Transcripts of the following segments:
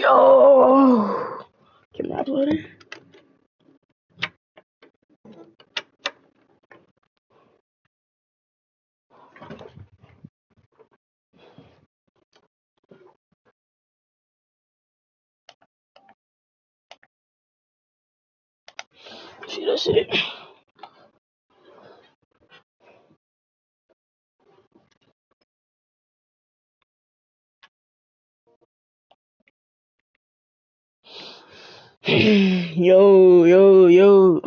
Yo! Can I upload it? See, that's it. Yo.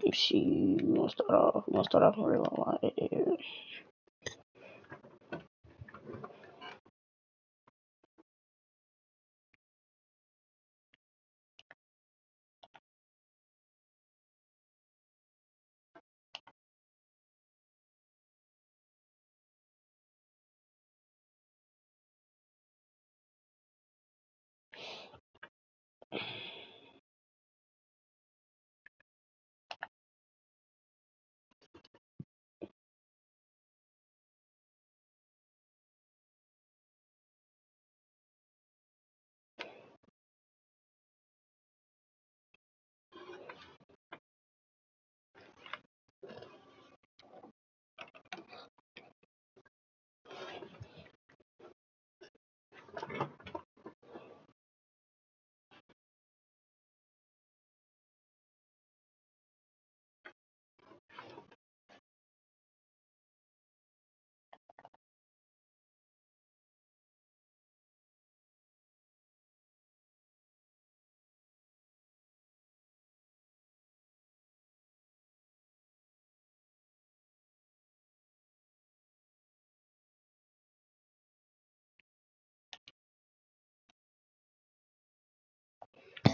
Let's see. We're gonna start off in real life.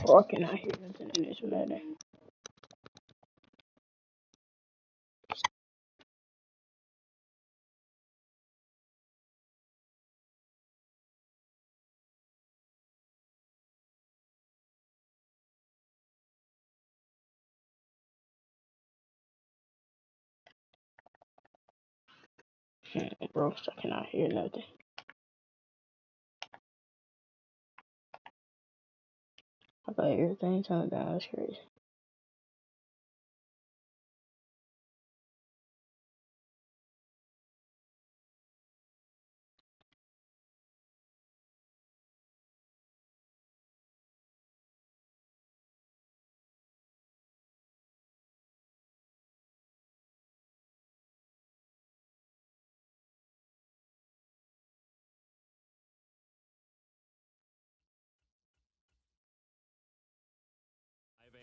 Oh, I cannot hear nothing in this Madden. Bro, I cannot hear nothing. I got everything turned down. That's crazy.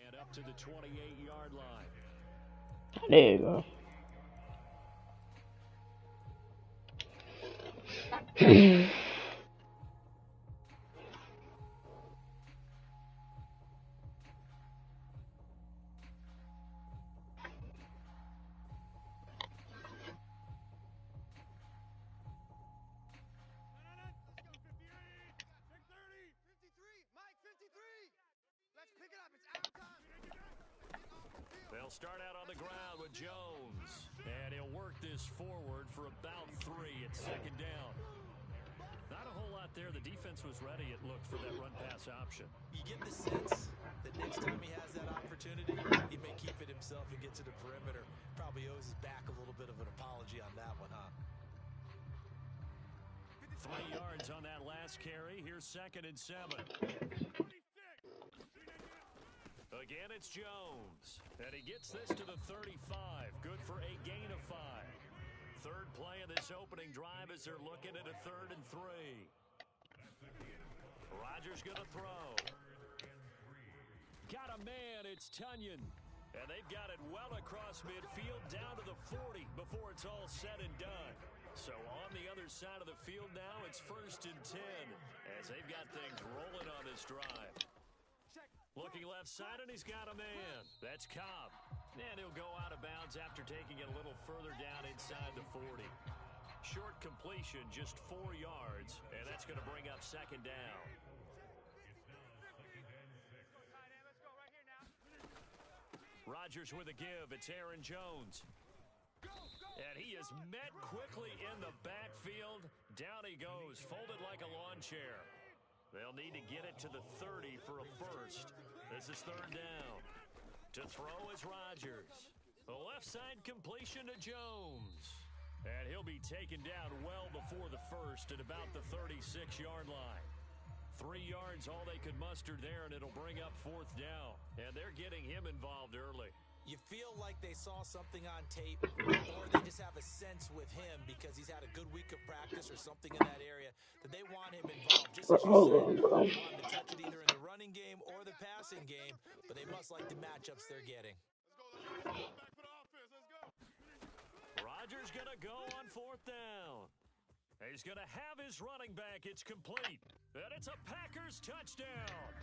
And up to the 28-yard line. There you go. They'll start out on the ground with Jones. And he'll work this forward for about 3 at second down. Not a whole lot there. The defense was ready, it looked, for that run-pass option. You get the sense that next time he has that opportunity, he may keep it himself and get to the perimeter. Probably owes his back a little bit of an apology on that one, huh? 3 yards on that last carry. Here's 2nd and 7. Again, it's Jones. And he gets this to the 35. Good for a gain of 5. Third play of this opening drive as they're looking at a 3rd and 3. Rodgers going to throw. Got a man. It's Tunyon. And they've got it well across midfield down to the 40 before it's all said and done. So on the other side of the field now, it's 1st and 10 as they've got things rolling on this drive. Looking left side, and he's got a man. That's Cobb. And he'll go out of bounds after taking it a little further down inside the 40. Short completion, just 4 yards, and that's going to bring up 2nd down. Rodgers with a give. It's Aaron Jones. And he is met quickly in the backfield. Down he goes, folded like a lawn chair. They'll need to get it to the 30 for a first. This is third down. To throw is Rodgers. The left side completion to Jones. And he'll be taken down well before the first at about the 36-yard line. 3 yards, all they could muster there, and it'll bring up fourth down. And they're getting him involved early. You feel like they saw something on tape, or they just have a sense with him because he's had a good week of practice or something in that area that they want him involved. Just as you said, they want him to touch it either in the running game or the passing game, but they must like the matchups they're getting. Rodgers going to go on fourth down. He's going to have his running back. It's complete. And it's a Packers touchdown.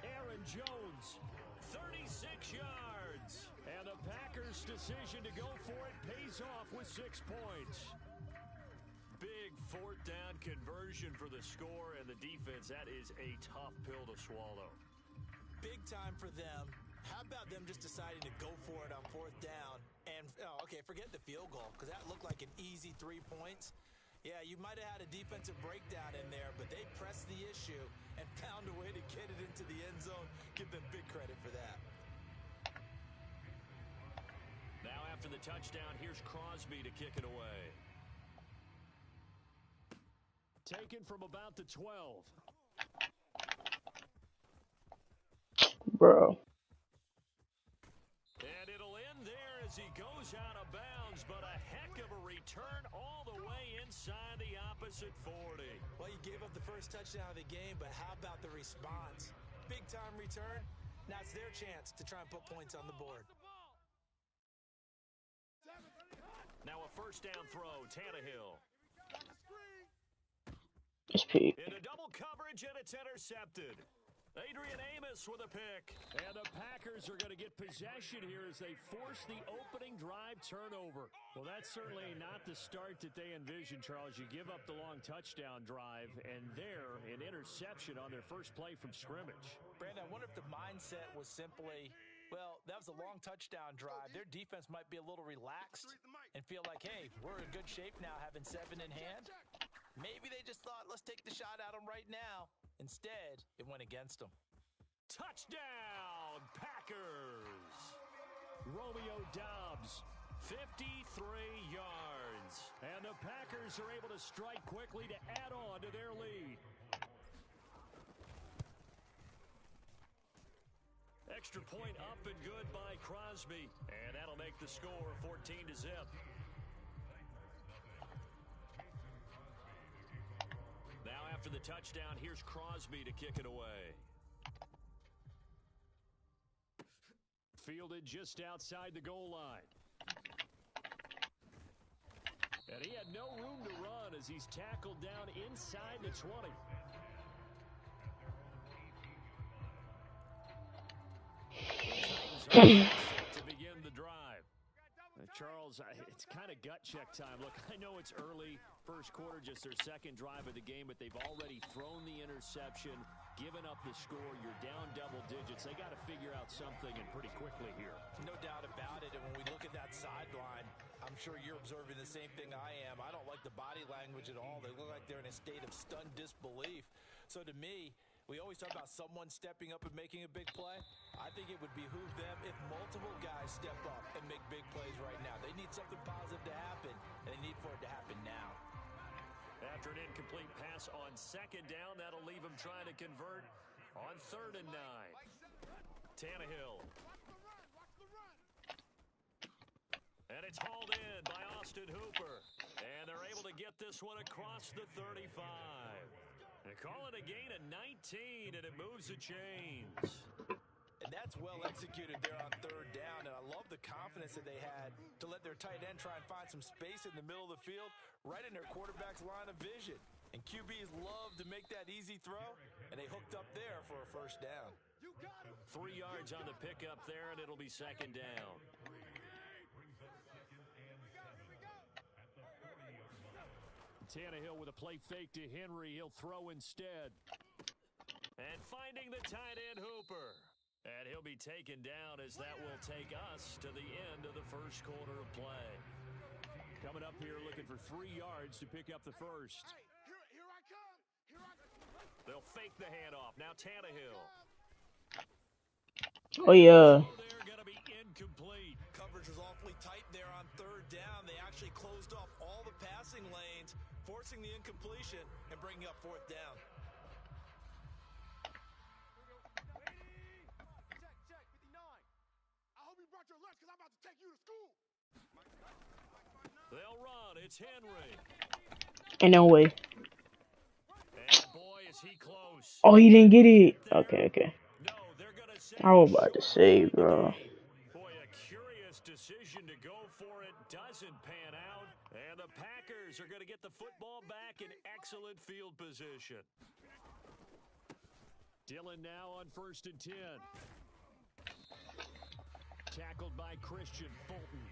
Aaron Jones, 36 yards. And the Packers' decision to go for it pays off with 6 points. Big fourth down conversion for the score, and the defense, that is a tough pill to swallow. Big time for them. How about them just deciding to go for it on fourth down? And, okay, forget the field goal, because that looked like an easy 3 points. Yeah, you might have had a defensive breakdown in there, but they pressed the issue and found a way to get it into the end zone. Give them big credit for that. Now after the touchdown, here's Crosby to kick it away. Taken from about the 12. Bro. And it'll end there as he goes out of bounds, but a heck of a return all the way inside the opposite 40. Well, you gave up the first touchdown of the game, but how about the response? Big-time return. Now it's their chance to try and put points on the board. Now a first down throw, Tannehill. Just peep. Into double coverage, and it's intercepted. Adrian Amos with a pick. And the Packers are going to get possession here as they force the opening drive turnover. Well, that's certainly not the start that they envisioned, Charles. You give up the long touchdown drive, and there, an interception on their first play from scrimmage. Brandon, I wonder if the mindset was simply, well, that was a long touchdown drive. Their defense might be a little relaxed and feel like, hey, we're in good shape now having 7 in hand. Maybe they just thought, let's take the shot at them right now. Instead, it went against them. Touchdown, Packers! Romeo Doubs, 53 yards. And the Packers are able to strike quickly to add on to their lead. Extra point up and good by Crosby. And that'll make the score 14-0. Now after the touchdown, here's Crosby to kick it away. Fielded just outside the goal line. And he had no room to run as he's tackled down inside the 20. To begin the drive. Charles, it's kind of gut check time. Look, I know it's early, first quarter, just their second drive of the game, but they've already thrown the interception, given up the score. You're down double digits. They got to figure out something, and pretty quickly here. No doubt about it, and when we look at that sideline, I'm sure you're observing the same thing I am. I don't like the body language at all. They look like they're in a state of stunned disbelief. So to me, we always talk about someone stepping up and making a big play. I think it would behoove them if multiple guys step up and make big plays right now. They need something positive to happen, and they need for it to happen now. After an incomplete pass on second down, that'll leave them trying to convert on 3rd and 9. Tannehill. And it's hauled in by Austin Hooper. And they're able to get this one across the 35. They call it a gain of 19, and it moves the chains. And that's well executed there on 3rd down, and I love the confidence that they had to let their tight end try and find some space in the middle of the field, right in their quarterback's line of vision. And QBs love to make that easy throw, and they hooked up there for a first down. 3 yards on the pickup there, and it'll be 2nd down. Tannehill with a play fake to Henry. He'll throw instead. And finding the tight end, Hooper. And he'll be taken down as that will take us to the end of the first quarter of play. Coming up here looking for 3 yards to pick up the first. Here I come. They'll fake the handoff. Now Tannehill. Oh, yeah. So they're going to be incomplete. Coverage was awfully tight there on third down. They actually closed off all the passing lanes, forcing the incompletion and bringing up fourth down. Check, 59. I hope you brought your lunch because I'm about to take you to school. They'll run. It's Henry. Ain't no way. And boy, is he close. Oh, he didn't get it. Okay. No, they're going to say I was about to say, bro. Boy, a curious decision to go for it. Doesn't pan out. And the Packers are going to get the football back in excellent field position. Dillon now on 1st and 10. Tackled by Christian Fulton.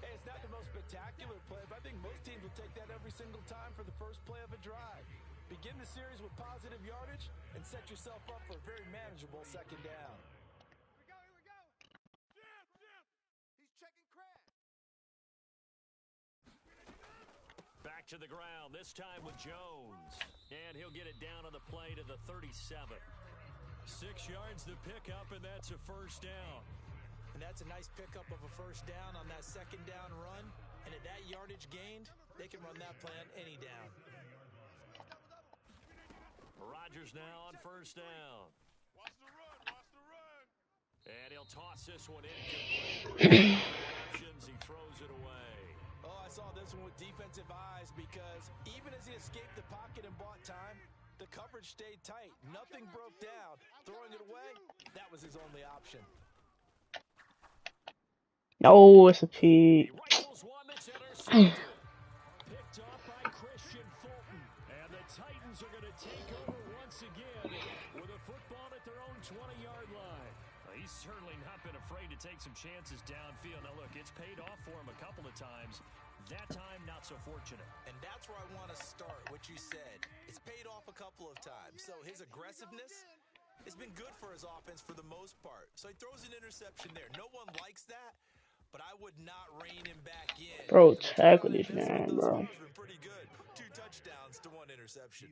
Hey, it's not the most spectacular play, but I think most teams will take that every single time for the first play of a drive. Begin the series with positive yardage and set yourself up for a very manageable second down. Here we go. Jim. He's checking crack. Back to the ground, this time with Jones. And he'll get it down on the play to the 37. 6 yards to pick up, and that's a first down. And that's a nice pickup of a first down on that second down run. And at that yardage gained, they can run that play on any down. Rodgers now on 1st down. Watch the run. And he'll toss this one in. Options, he throws it away. Oh, I saw this one with defensive eyes because even as he escaped the pocket and bought time, the coverage stayed tight. Nothing broke down. Throwing it away, that was his only option. Oh, it's a pig. He rifles one that's intercepted. Picked up by Christian Fulton. And the Titans are going to take over once again with a football at their own 20-yard line. He's certainly not been afraid to take some chances downfield. Now, look, it's paid off for him a couple of times. That time, not so fortunate. And that's where I want to start, what you said. It's paid off a couple of times. So his aggressiveness has been good for his offense for the most part. So he throws an interception there. No one likes that, but I would not rein him back in. Bro, tackle this man, bro. Pretty good. 2 touchdowns to 1 interception.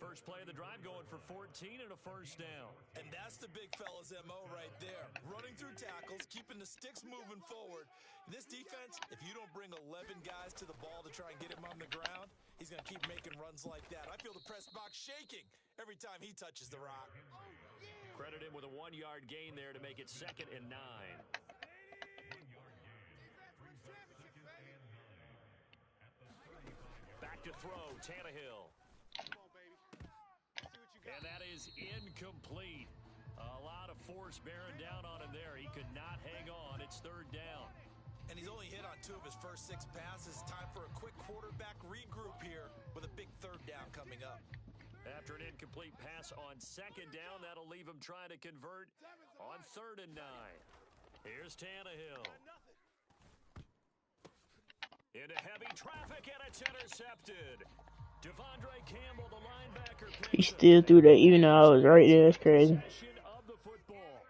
First play of the drive going for 14 and a first down. And that's the big fella's MO right there. Running through tackles, keeping the sticks moving forward. This defense, if you don't bring 11 guys to the ball to try and get him on the ground, he's going to keep making runs like that. I feel the press box shaking every time he touches the rock. Credit him with a 1-yard gain there to make it 2nd and 9. Back to throw, Tannehill. And that is incomplete. A lot of force bearing down on him there. He could not hang on. It's 3rd down. And he's only hit on 2 of his first 6 passes. Time for a quick quarterback regroup here with a big 3rd down coming up. After an incomplete pass on 2nd down, that'll leave him trying to convert on 3rd and 9. Here's Tannehill. Into heavy traffic, and it's intercepted. Devondre Campbell, the linebacker, He still threw that even though I was right there. That's crazy. of the football.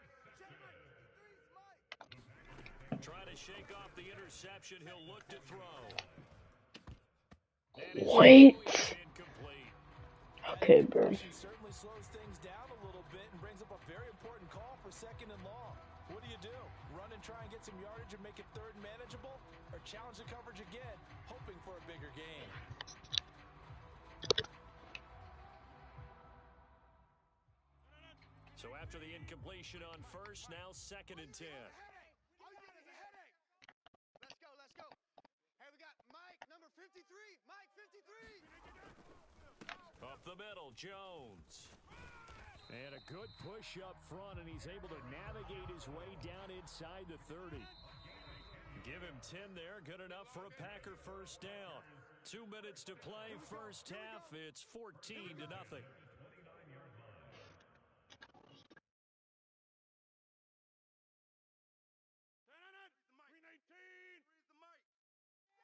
Trying to shake off the interception. He'll look to throw. What? Okay, bro. Certainly slows things down a little bit and brings up a very important call for 2nd and long. What do? Run and try and get some yardage and make it 3rd and manageable, or challenge the coverage again, hoping for a bigger gain? So after the incompletion on 1st, now 2nd and 10. All you got is a headache. Let's go. Hey, we got Mike, number 53. Mike, 53. Up the middle, Jones. And a good push up front, and he's able to navigate his way down inside the 30. Give him 10 there, good enough for a Packer first down. 2 minutes to play, first half. It's 14-0.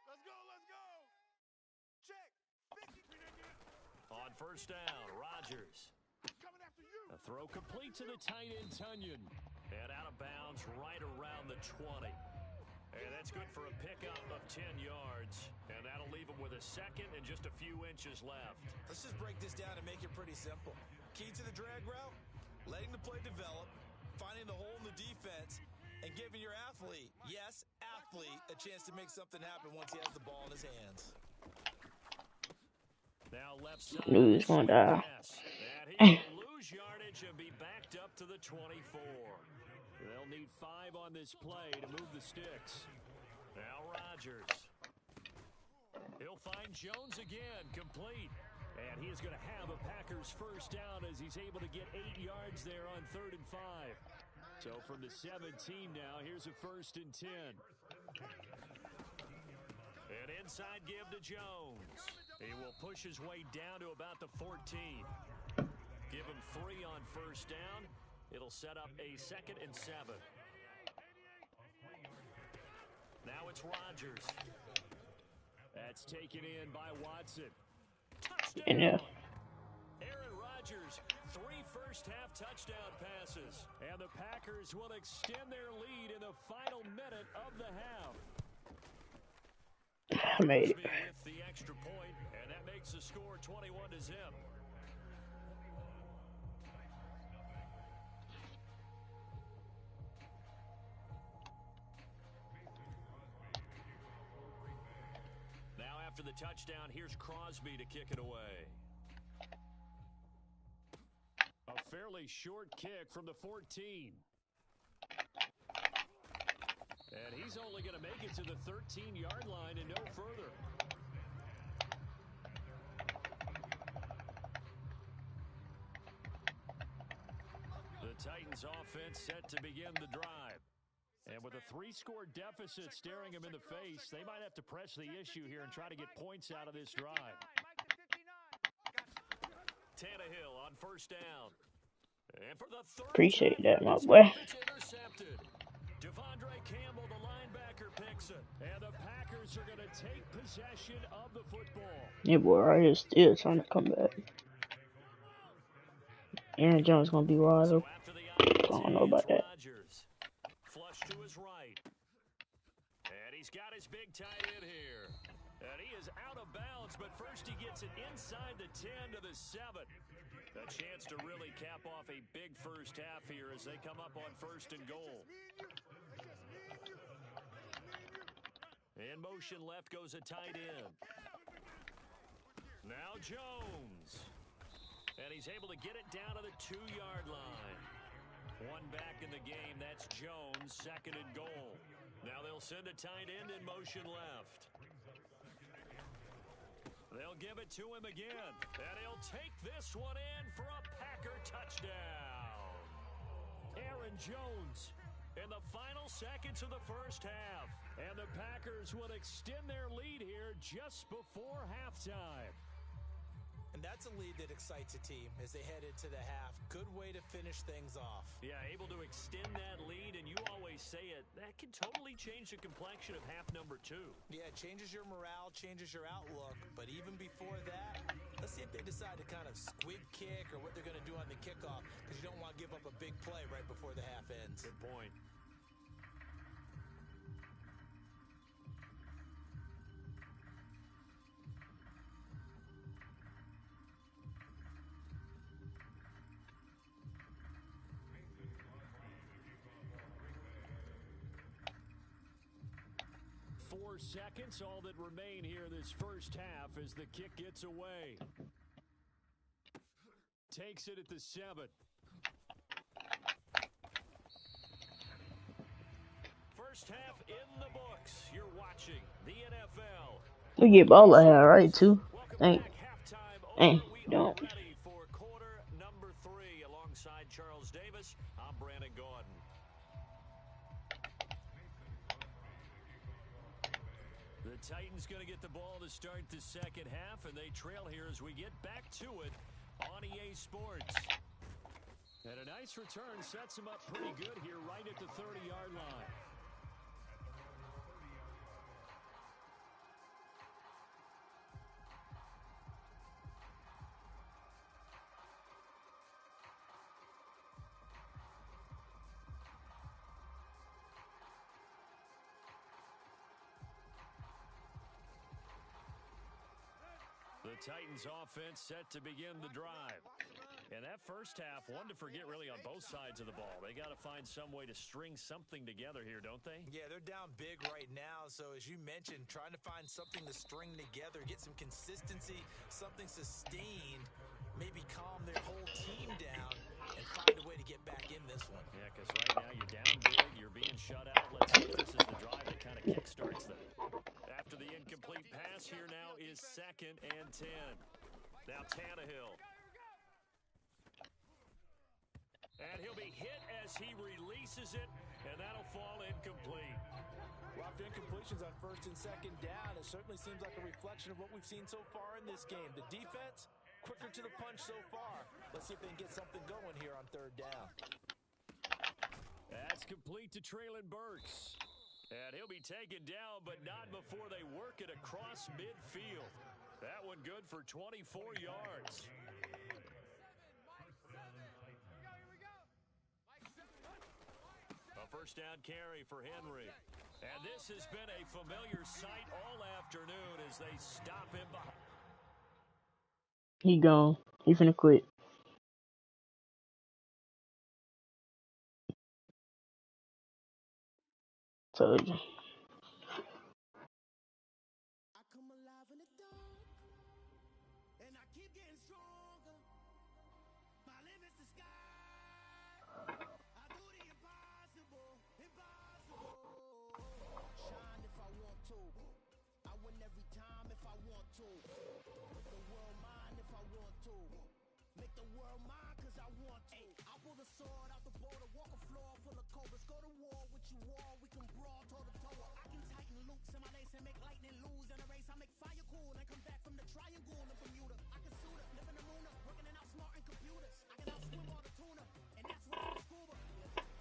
Let's go. Check. 50. On first down, Rodgers. Coming after you. A throw complete to the tight end, Tunyon. And out of bounds right around the 20. And that's good for a pickup of 10 yards. And that'll leave him with a second and just a few inches left. Let's just break this down and make it pretty simple. Key to the drag route, letting the play develop, finding the hole in the defense, and giving your athlete, yes, athlete, a chance to make something happen once he has the ball in his hands. Now left side. Knew he was going to die. And he will lose yardage and be backed up to the 24. They'll need 5 on this play to move the sticks. Now Rodgers. He'll find Jones again, complete. And he is going to have a Packers first down as he's able to get 8 yards there on 3rd and 5. So from the 17 now, here's a 1st and 10. An inside give to Jones. He will push his way down to about the 14. Give him 3 on first down. It'll set up a 2nd and 7. Now it's Rodgers. That's taken in by Watson. Touchdown! Yeah. Aaron Rodgers, 3 first-half touchdown passes. And the Packers will extend their lead in the final minute of the half. I made it. With the extra point, and that makes the score 21-0. Now after the touchdown, here's Crosby to kick it away. A fairly short kick from the 14. And he's only going to make it to the 13-yard line and no further. The Titans offense set to begin the drive. And with a 3-score deficit staring him in the face, they might have to press the issue here and try to get points out of this drive. Tannehill on first down. And for the third Appreciate time, that, my boy. it's intercepted. Devondre Campbell, the linebacker, picks it. And the Packers are going to take possession of the football. Yeah, boy, right here still trying to come back. Aaron Jones gonna be wide So open. after the I don't know about that. Rodgers. Flush to his right. And he's got his big tight end here. And he is out of bounds, but first he gets it inside the 10 to the 7. A chance to really cap off a big first half here as they come up on 1st and goal. In motion left goes a tight end. Now Jones. And he's able to get it down to the 2-yard line. One back in the game, that's Jones, 2nd and goal. Now they'll send a tight end in motion left. They'll give it to him again, and he'll take this one in for a Packer touchdown. Aaron Jones in the final seconds of the first half, and the Packers would extend their lead here just before halftime. And that's a lead that excites a team as they head into the half. Good way to finish things off. Yeah, able to extend that lead, and you always say it, that can totally change the complexion of half number 2. Yeah, it changes your morale, changes your outlook. But even before that, let's see if they decide to kind of squib kick or what they're going to do on the kickoff, because you don't want to give up a big play right before the half ends. Good point. Seconds, all that remain here this first half as the kick gets away. Takes it at the 7. First half in the books. You're watching the NFL. We get ball ahead, right, too. Welcome Dang. back. Halftime Dang, over. We don't. are ready for quarter number 3 alongside Charles Davis. I'm Brandon Gordon. The Titans going to get the ball to start the second half, and they trail here as we get back to it on EA Sports. And a nice return sets them up pretty good here right at the 30-yard line. The Titans offense set to begin the drive. And that first half, one to forget really on both sides of the ball. They got to find some way to string something together here, don't they? Yeah, they're down big right now. So as you mentioned, trying to find something to string together, get some consistency, something sustained, maybe calm their whole team down and find a way to get back in this one. Yeah, because right now you're down big, you're being shut out. Let's see if this is the drive that kind of kickstarts them. After the incomplete pass, here now is 2nd and 10. Now Tannehill. And he'll be hit as he releases it, and that'll fall incomplete. A lot of incompletions on 1st and 2nd down. It certainly seems like a reflection of what we've seen so far in this game. The defense, quicker to the punch so far. Let's see if they can get something going here on 3rd down. That's complete to Treylon Burks. And he'll be taken down, but not before they work it across midfield. That one good for 24 yards. A first down carry for Henry. And this has been a familiar sight all afternoon as they stop him behind. He gone. He finna quit. Told you. I come alive in the dark, and I keep getting stronger. My limit's the sky. I do the impossible, impossible. Shine if I want to. I win every time if I want to. Make the world mine if I want to. Make the world mine cause I want to. I pull the sword out the border, walk a floor full of cobras. Go to war with you all, we can brawl toe to toe. I can tighten loops in my lace and make lightning lose in a race. I make fire cool and come back from the triangle in Bermuda. I can suit up, live in the moon, working and outsmarting computers. I can outswim all the tuna, and that's why I'm a scuba.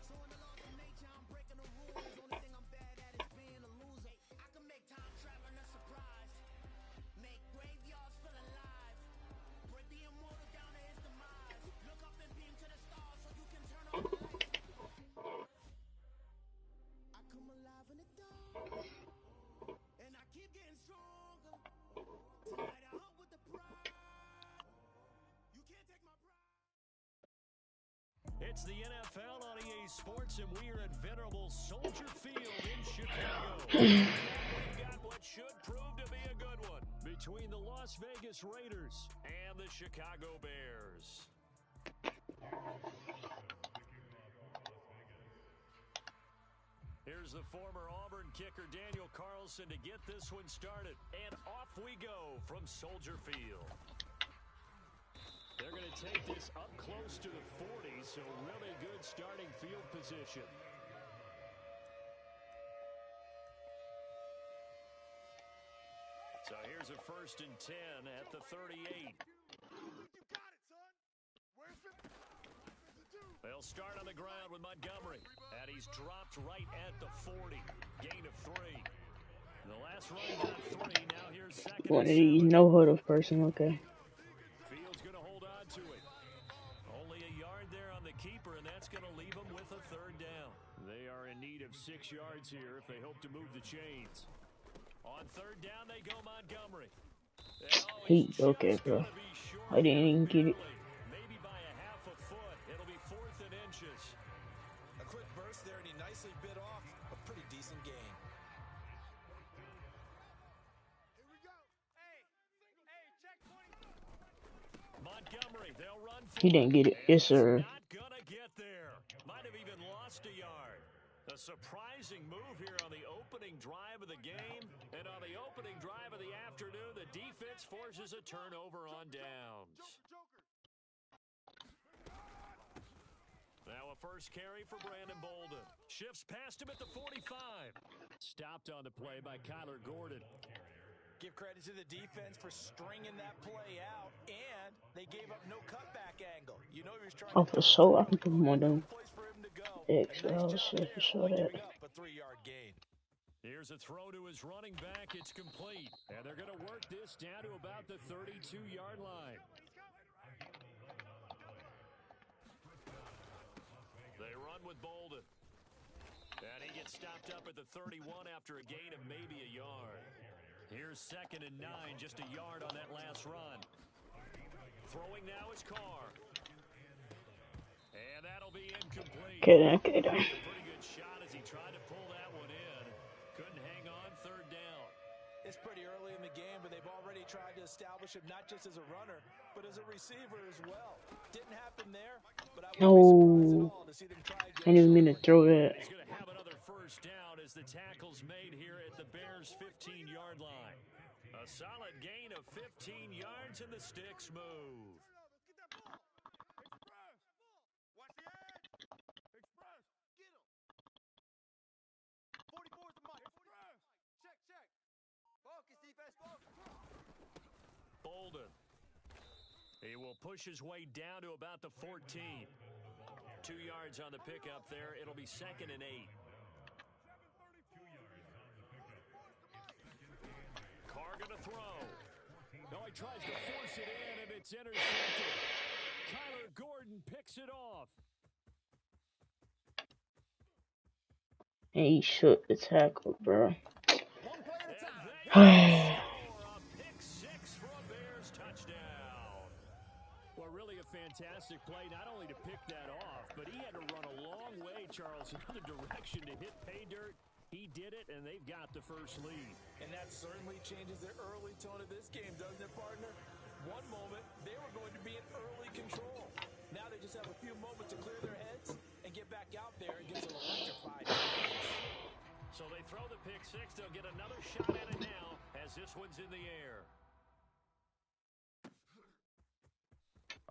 So in the laws of nature, I'm breaking the rules. Only thing I'm bad at is being a loser. I can make time traveling a surprise. Make graveyards feel alive. Break the immortal down to his demise. Look up and beam to the stars so you can turn on the lights. I come alive in the dark, and I keep getting stronger. Tonight I hunt with the pride. You can't take my pride. It's the NFL on EA Sports, and we are at venerable Soldier Field in Chicago. We've got what should prove to be a good one between the Las Vegas Raiders and the Chicago Bears. Here's the former Auburn kicker Daniel Carlson to get this one started. And off we go from Soldier Field. They're going to take this up close to the 40, so really good starting field position. So here's a 1st and 10 at the 38. You got it, son. Where's the They'll start on the ground with Montgomery, and he's dropped right at the 40. Gain of 3. The last run got 3. Now here's 2nd One of and these 7. no huddle person. Okay. Fields going to hold on to it. Only a yard there on the keeper, and that's going to leave them with a 3rd down. They are in need of 6 yards here if they hope to move the chains. On 3rd down, they go Montgomery. Okay, bro. I didn't even get it. Maybe by a half a foot. It'll be 4th and inches. A quick burst there, and he nicely bit off a pretty decent gain. Here we go. Hey, check 20. Montgomery, they'll run for He didn't get it. Yes, sir. not gonna get there. Might have even lost a yard. A surprising move here on the opening drive of the game. And on the opening drive of the afternoon, the defense forces a turnover on downs. Now a first carry for Brandon Bolden. Shifts past him at the 45. Stopped on the play by Kyler Gordon. Give credit to the defense for stringing that play out, and they gave up no cutback angle. You know he was trying Oh, to for sure. I can put him on them. place for him to go. X. A nice Oh, job shit. there, For sure only that. giving up a 3-yard gain. Here's a throw to his running back. It's complete. And they're going to work this down to about the 32-yard line. They run with Bolden. And he gets stopped up at the 31 after a gain of maybe a yard. Here's 2nd and 9, just a yard on that last run. Throwing now is Carr. And that'll be incomplete. Okay. A pretty good shot as he tried to pull that one in. Couldn't hang on, 3rd down. It's pretty early in the game, but they've already tried to establish him not just as a runner, but as a receiver as well. Didn't happen there, but I wouldn't be surprised at all to see them try again. I didn't mean to throw that. He's going to have another 1st down as the tackle's made here at the Bears' 15-yard line. A solid gain of 15 yards and the sticks move. Bolden. He will push his way down to about the 14. 2 yards on the pickup there. It'll be 2nd and 8. Carr gonna throw. No, he tries to force it in, and it's intercepted. Kyler Gordon picks it off. And he shook the tackle, bro. Fantastic play, not only to pick that off, but he had to run a long way, Charles, in the direction to hit pay dirt. He did it, and they've got the first lead. And that certainly changes the early tone of this game, doesn't it, partner? One moment, they were going to be in early control. Now they just have a few moments to clear their heads and get back out there and get some electrified. So they throw the pick six. They'll get another shot at it now as this one's in the air.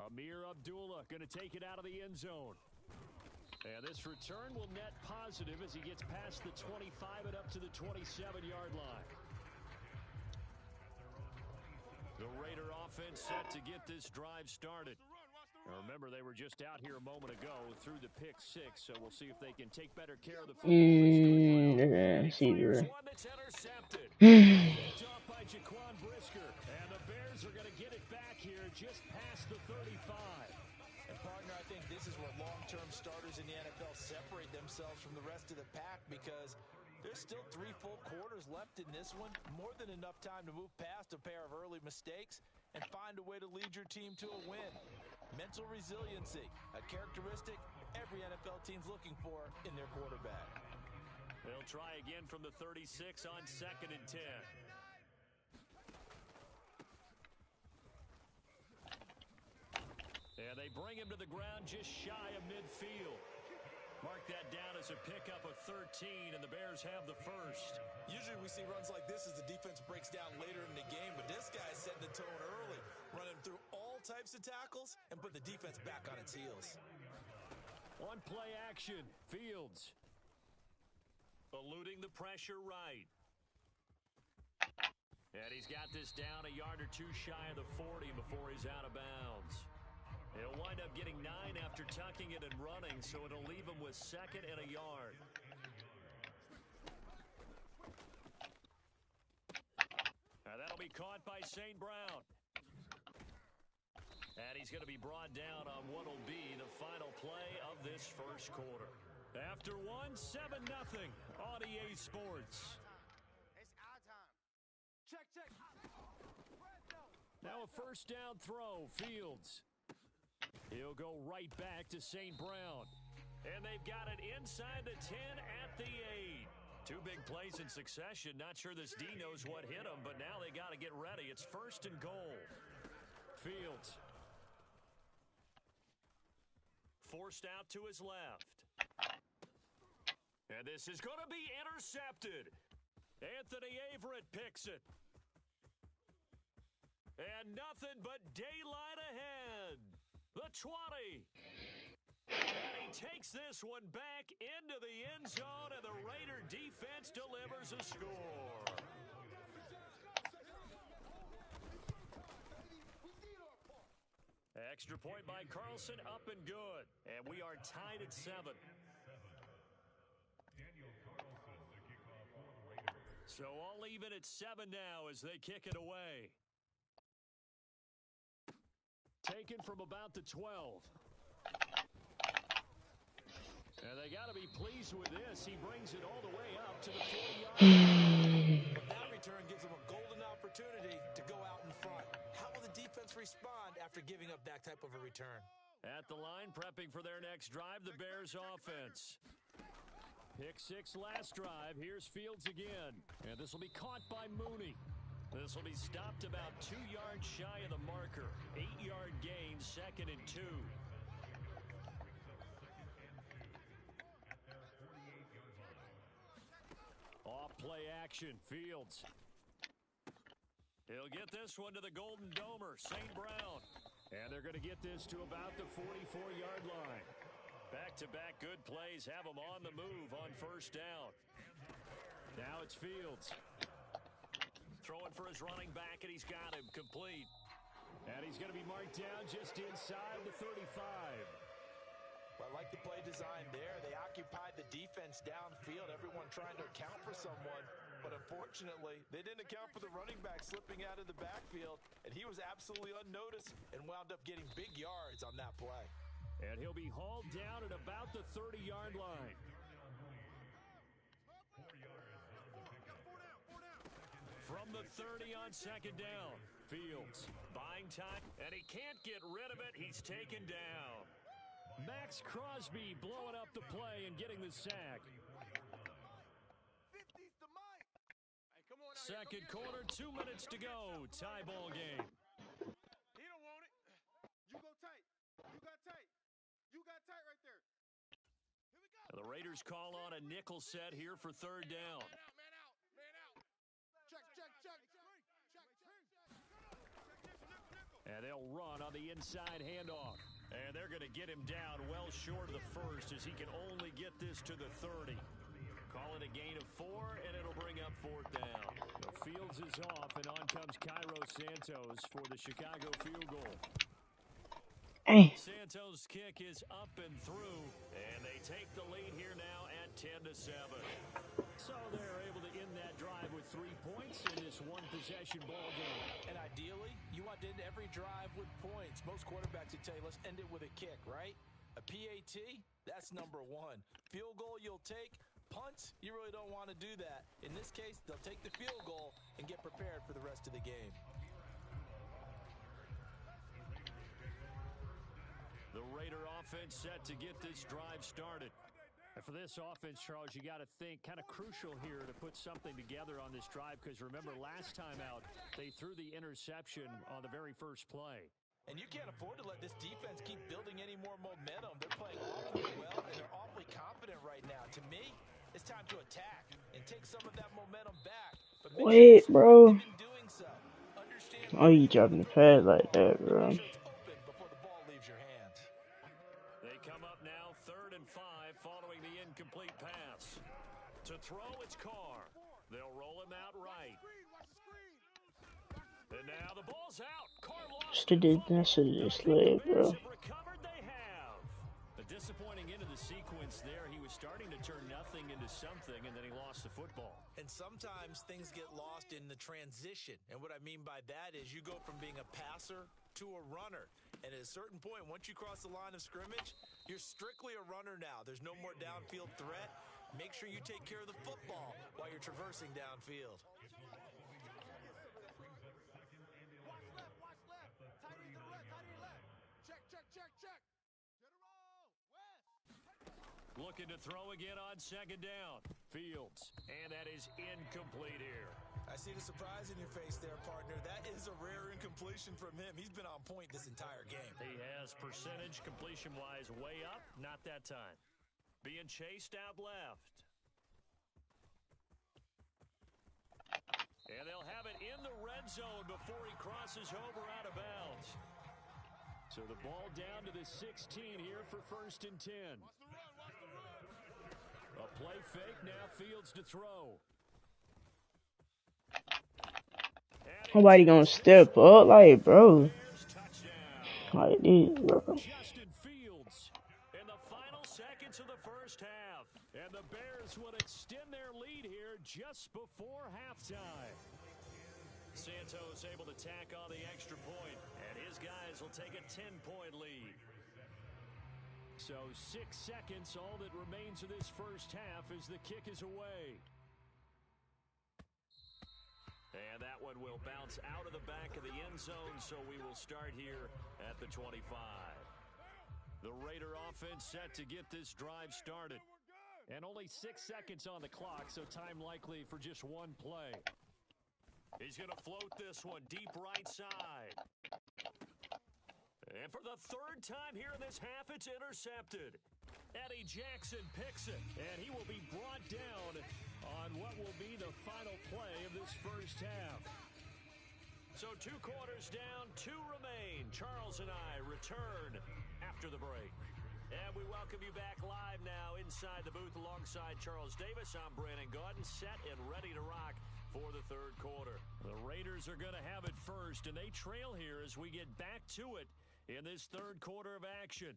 Amir Abdullah going to take it out of the end zone. And this return will net positive as he gets past the 25 and up to the 27-yard line. The Raider offense set to get this drive started. Now remember, they were just out here a moment ago through the pick six, so we'll see if they can take better care of the football. One that's intercepted. Picked off by Jaquan Brisker, and the Bears are going to get it back here just past the 35. And partner, I think this is where long-term starters in the NFL separate themselves from the rest of the pack, because there's still 3 full quarters left in this one. More than enough time to move past a pair of early mistakes and find a way to lead your team to a win. Mental resiliency, a characteristic every NFL team's looking for in their quarterback. They'll try again from the 36 on 2nd and 10. And they bring him to the ground just shy of midfield. Mark that down as a pickup of 13, and the Bears have the first. Usually we see runs like this as the defense breaks down later in the game, but this guy's setting the tone early, running through all types of tackles and put the defense back on its heels. On play action, Fields eluding the pressure right. And he's got this down a yard or two shy of the 40 before he's out of bounds. He'll wind up getting 9 after tucking it and running, so it'll leave him with 2nd and a yard. Now that'll be caught by St. Brown. And he's going to be brought down on what will be the final play of this first quarter. After 7-0 on EA Sports. It's our time. Check. Now a first down throw, Fields. He'll go right back to St. Brown. And they've got it inside the 10 at the 8. 2 big plays in succession. Not sure this D knows what hit him, but now they got to get ready. It's 1st and goal. Fields. Forced out to his left. And this is going to be intercepted. Anthony Averett picks it. And nothing but daylight ahead. The 20. And he takes this one back into the end zone, and the Raider defense delivers a score. Extra point by Carlson, up and good. And we are tied at 7. So all even at 7 now as they kick it away. Taken from about the 12. And they got to be pleased with this. He brings it all the way up to the 40-yard line. With that return gives them a golden opportunity to go out in front. How will the defense respond after giving up that type of a return? At the line, prepping for their next drive, the Bears offense. Pick 6 last drive. Here's Fields again. And this will be caught by Mooney. This will be stopped about 2 yards shy of the marker. 8-yard gain, 2nd and 2. Off play action, Fields. He'll get this one to the Golden Domer, St. Brown. And they're going to get this to about the 44-yard line. Back-to-back good plays have him on the move on first down. Now it's Fields. Throwing for his running back, and he's got him complete. And he's going to be marked down just inside the 35. Well, I like the play design there. They occupied the defense downfield, everyone trying to account for someone. But unfortunately, they didn't account for the running back slipping out of the backfield, and he was absolutely unnoticed and wound up getting big yards on that play. And he'll be hauled down at about the 30-yard line. From the 30 on second down, Fields buying time, and he can't get rid of it. He's taken down. Max Crosby blowing up the play and getting the sack. Second quarter, 2 minutes to go. Tie ball game. He don't want it. You go tight. You got tight. You got tight right there. Here we go. The Raiders call on a nickel set here for third down. Man out. Man out. Check. And they'll run on the inside handoff. And they're going to get him down well short of the first as he can only get this to the 30. Call it a gain of 4, and it'll bring up fourth down. The Fields is off, and on comes Cairo Santos for the Chicago field goal. Hey. Santos' kick is up and through, and they take the lead here now at 10-7. So they're able to end that drive with 3 points in this one-possession ball game. And ideally, you want to end every drive with points. Most quarterbacks would tell you, let's end it with a kick, right? A PAT, that's number 1. Field goal you'll take. Punts, you really don't want to do that. In this case, they'll take the field goal and get prepared for the rest of the game. The Raider offense set to get this drive started. And for this offense, Charles, you got to think kind of crucial here to put something together on this drive because remember last time out, they threw the interception on the very first play. And you can't afford to let this defense keep building any more momentum. They're playing awfully well, and they're awfully confident right now. To me, it's time to attack and take some of that momentum back. But Wait, bro. in doing so, understand Oh, you dropping the pad like that, bro. it's open before the ball leaves your hands. They come up now 3rd and 5 following the incomplete pass. To throw, it's Carr. They'll roll him out right. And now the ball's out. Carr lost Still did this to this leg, bro. recovered, they have. A disappointing end of the sequence there. He was starting to turn nothing into something, and then he lost the football. And sometimes things get lost in the transition. And what I mean by that is you go from being a passer to a runner. And at a certain point, once you cross the line of scrimmage, you're strictly a runner now. There's no more downfield threat. Make sure you take care of the football while you're traversing downfield. Looking to throw again on second down. Fields. And that is incomplete here. I see the surprise in your face there, partner. That is a rare incompletion from him. He's been on point this entire game. He has percentage completion-wise way up. Not that time. Being chased out left. And they'll have it in the red zone before he crosses over out of bounds. So the ball down to the 16 here for 1st and 10. A play fake, now Fields to throw. Nobody gonna step up, like, bro. Like this, bro. Justin Fields in the final seconds of the first half. And the Bears would extend their lead here just before halftime. Santos able to tack on the extra point, and his guys will take a 10-point lead. So 6 seconds, all that remains of this first half as the kick is away. and will bounce out of the back of the end zone, so we will start here at the 25. The Raider offense set to get this drive started. And only 6 seconds on the clock, so time likely for just one play. He's going to float this one deep right side. And for the third time here in this half, it's intercepted. Eddie Jackson picks it, and he will be brought down on what will be the final play of this first half. So 2 quarters down, 2 remain. Charles and I return after the break. And we welcome you back live now inside the booth alongside Charles Davis. I'm Brandon Gaudin, set and ready to rock for the third quarter. The Raiders are going to have it first, and they trail here as we get back to it in this third quarter of action.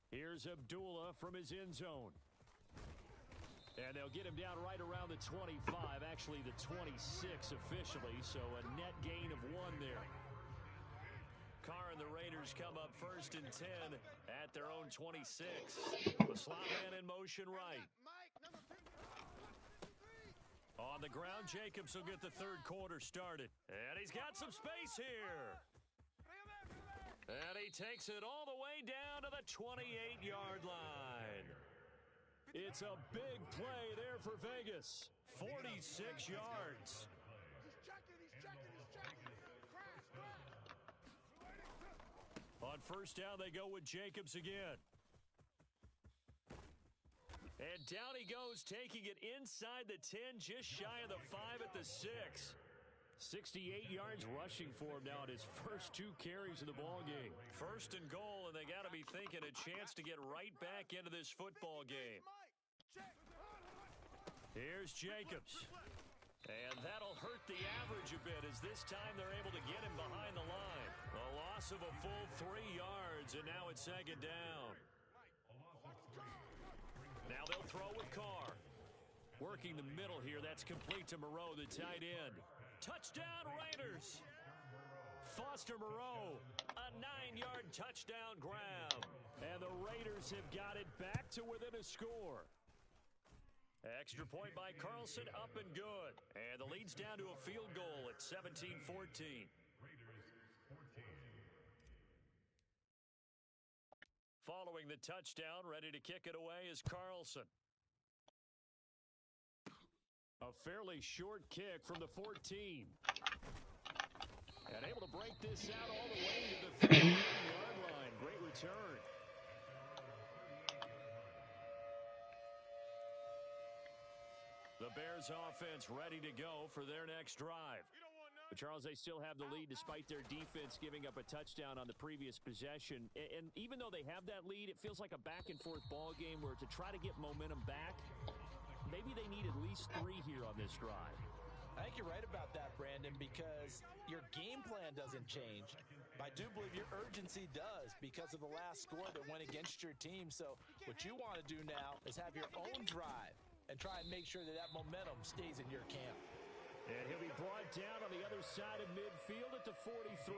Here's Abdullah from his end zone. And they'll get him down right around the 25, actually the 26 officially, so a net gain of 1 there. Carr and the Raiders come up first and 10 at their own 26. The slot man in motion right. On the ground, Jacobs will get the third quarter started. And he's got some space here. And he takes it all the way down to the 28-yard line. It's a big play there for Vegas. 46 yards. On first down, they go with Jacobs again. And down he goes, taking it inside the 10, just shy of the 5 at the 6. 68 yards rushing for him now in his first 2 carries of the ballgame. First and goal, and they got to be thinking a chance to get right back into this football game. Here's Jacobs. And that'll hurt the average a bit as this time they're able to get him behind the line. A loss of a full 3 yards, and now it's second down. Now they'll throw with Carr. Working the middle here, that's complete to Moreau, the tight end. Touchdown, Raiders! Foster Moreau, a 9-yard touchdown grab. And the Raiders have got it back to within a score. Extra point by Carlson, up and good. And the lead's down to a field goal at 17-14. Following the touchdown, ready to kick it away is Carlson. A fairly short kick from the 14. And able to break this out all the way to the 15-yard line. Great return. The Bears offense ready to go for their next drive. But Charles, they still have the lead despite their defense giving up a touchdown on the previous possession. And even though they have that lead, it feels like a back-and-forth ball game where to try to get momentum back, maybe they need at least 3 here on this drive. I think you're right about that, Brandon, because your game plan doesn't change. I do believe your urgency does because of the last score that went against your team. So what you want to do now is have your own drive and try and make sure that that momentum stays in your camp. And he'll be brought down on the other side of midfield at the 43.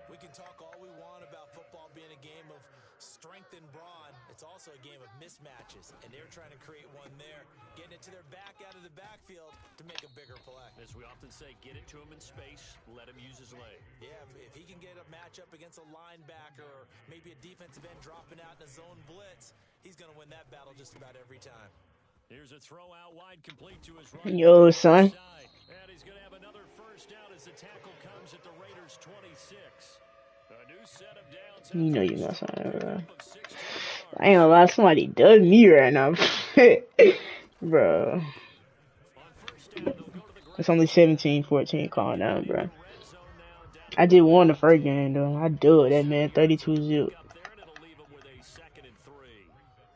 We can talk all we want about football being a game of strength and brawn. It's also a game of mismatches, and they're trying to create one there, getting it to their back out of the backfield to make a bigger play. As we often say, get it to him in space, let him use his leg. Yeah, if he can get a matchup against a linebacker or maybe a defensive end dropping out in a zone blitz, he's going to win that battle just about every time. Here's a throw out wide, complete to his right. Yo, son. And he's going to have another first down as the tackle comes at the Raiders' 26. A new set of downs. You know you're not saying, bro. I ain't gonna lie, somebody dug me right now. Bro. It's only 17-14, calm down, bro. I did one the first game, though. I do it, that man, 32-0.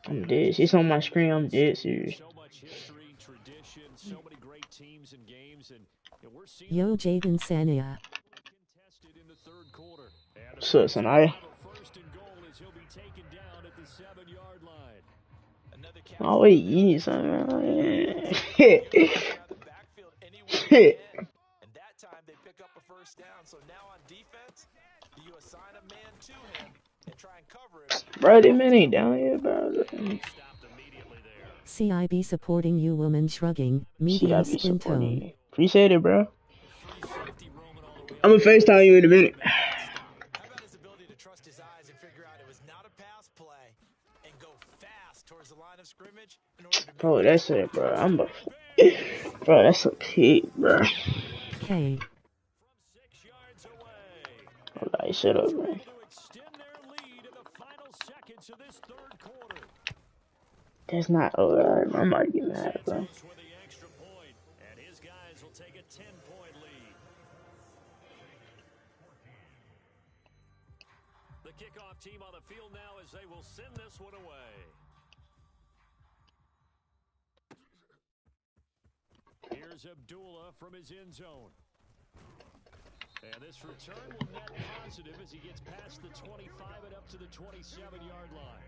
I'm dead. It's on my screen. I'm dead serious. Yo, Jaden Sania. What's up, son? Oh, wait, you need something, man. And that time they pick up a first down. So now on defense, you assign a man to him and try and cover it. Bro, that man ain't down here, bro. CIB supporting you, woman shrugging. Medium CIB skin tone. Appreciate it, bro. I'm gonna FaceTime you in a minute. How about his ability to trust his eyes and figure out it was not a pass play and go fast towards the line of scrimmage in order to make Bro, that that's throw? it, bro. Bro, that's a peak, bro. K. From 6 yards away. Oh, nah, shut up, man. Able to extend their lead in the final seconds of this third quarter. That's not. Oh, I'm about to get mad, bro. Santos with the extra point, and his guys will take a 10-point lead. The kickoff team on the field now as they will send this one away. Here's Abdullah from his end zone. And this return will net positive as he gets past the 25 and up to the 27-yard line.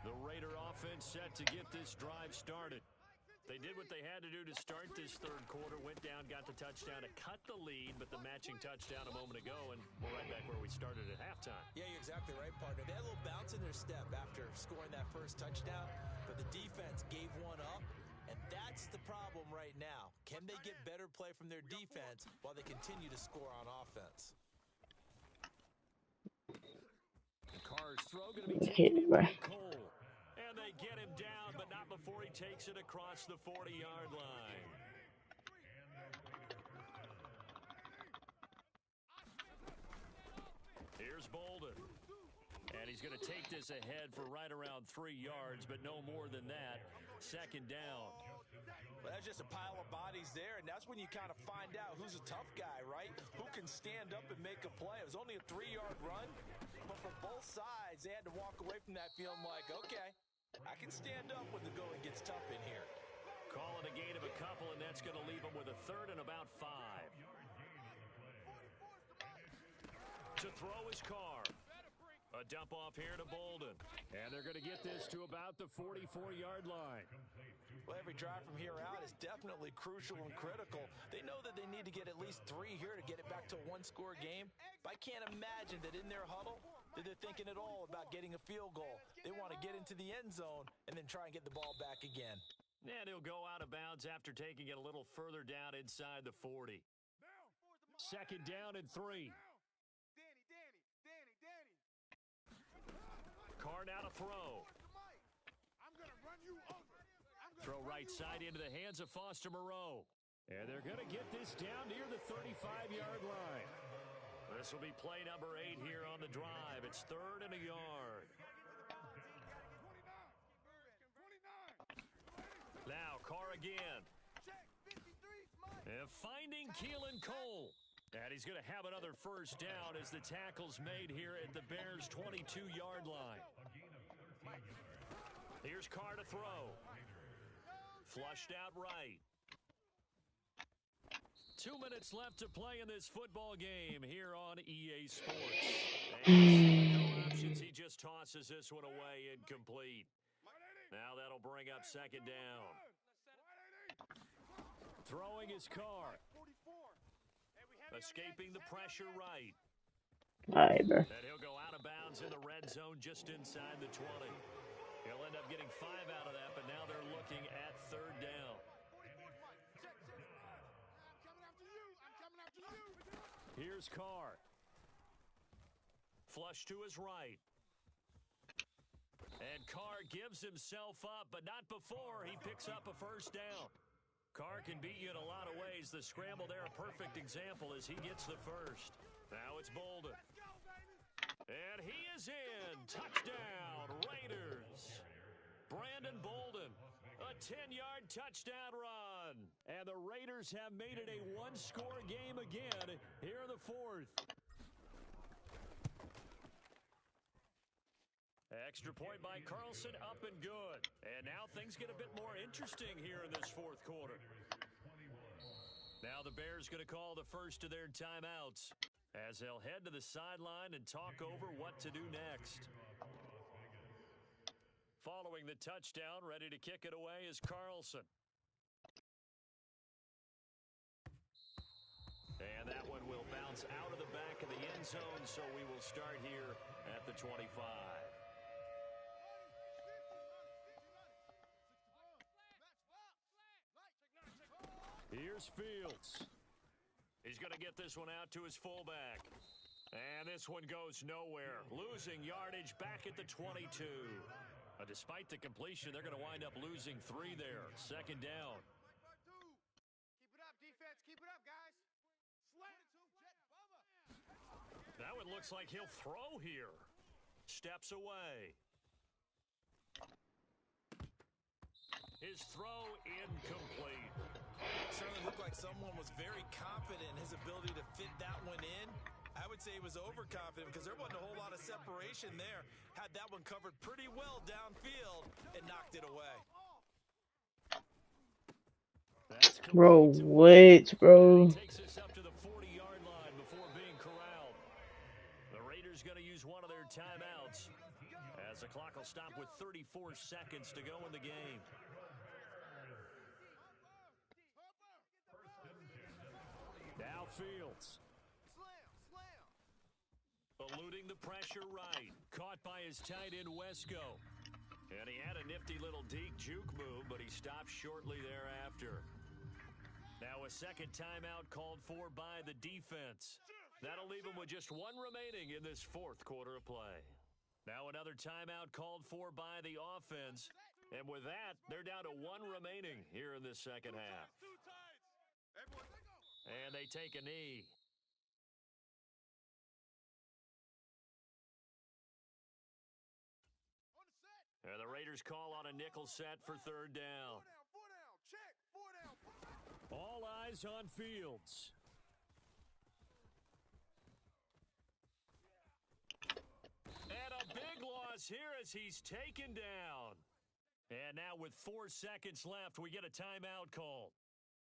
The Raider offense set to get this drive started. They did what they had to do to start this third quarter, went down, got the touchdown to cut the lead, but the matching touchdown a moment ago, and we're right back where we started at halftime. Yeah, you're exactly right, partner. They had a little bounce in their step after scoring that first touchdown, but the defense gave one up, and that's the problem right now. Can they get better play from their defense while they continue to score on offense? Carr's throw going to be Hit, taken in bro. by Cole. And they get him down, but not before he takes it across the 40-yard line. Here's Bolden. And he's going to take this ahead for right around 3 yards, but no more than that. Second down. Well, that's just a pile of bodies there, and that's when you kind of find out who's a tough guy, right? Who can stand up and make a play. It was only a 3-yard run, but for both sides, they had to walk away from that feeling like, okay, I can stand up when the going gets tough in here. Calling a gain of a couple, and that's going to leave them with a third and about 5. To throw his car. A dump off here to Bolden. And they're going to get this to about the 44-yard line. Well, every drive from here out is definitely crucial and critical. They know that they need to get at least 3 here to get it back to a one-score game. But I can't imagine that in their huddle that they're thinking at all about getting a field goal. They want to get into the end zone and then try and get the ball back again. And he'll go out of bounds after taking it a little further down inside the 40. Second down and 3. Carr now to throw. Throw right side into the hands of Foster Moreau. And they're going to get this down near the 35-yard line. This will be play number 8 here on the drive. It's 3rd and a yard. Now Carr again. And finding Keelan Cole. And he's going to have another first down as the tackle's made here at the Bears' 22-yard line. Here's Carr to throw. Flushed out right. 2 minutes left to play in this football game here on EA Sports. And no options. He just tosses this one away incomplete. Now that'll bring up second down. Throwing his Carr. Escaping the pressure right. All right, bro. And he'll go out of bounds in the red zone just inside the 20. He'll end up getting 5 out of that, but now they're looking at third down. Here's Carr. Flush to his right. And Carr gives himself up, but not before he picks up a first down. Carr can beat you in a lot of ways. The scramble there, a perfect example as he gets the first. Now it's Bolden. And he is in. Touchdown, Raiders. Brandon Bolden, a 10-yard touchdown run. And the Raiders have made it a one-score game again here in the 4th. Extra point by Carlson, up and good. And now things get a bit more interesting here in this 4th quarter. Now the Bears going to call the first of their timeouts as they'll head to the sideline and talk over what to do next. Following the touchdown, ready to kick it away is Carlson. And that one will bounce out of the back of the end zone, so we will start here at the 25. Here's Fields. He's going to get this one out to his fullback. And this one goes nowhere. Losing yardage back at the 22. Despite the completion, they're going to wind up losing 3 there. Second down. Keep it up, defense. Keep it up, guys. Now it looks like he'll throw here. Steps away. His throw incomplete. Certainly looked like someone was very confident in his ability to fit that one in. I would say he was overconfident because there wasn't a whole lot of separation there. Had that one covered pretty well downfield and knocked it away. Bro, what, bro? Takes us up to the 40-yard line before being corralled. The Raiders going to use one of their timeouts as the clock will stop with 34 seconds to go in the game. Now Fields. Eluding the pressure right. Caught by his tight end, Wesco. And he had a nifty little deke juke move, but he stopped shortly thereafter. Now a second timeout called for by the defense. That'll leave him with just one remaining in this fourth quarter of play. Now another timeout called for by the offense. And with that, they're down to one remaining here in this second half. And they take a knee. And the Raiders call on a nickel set for third down. All eyes on Fields. And a big loss here as he's taken down. And now with 4 seconds left, we get a timeout call.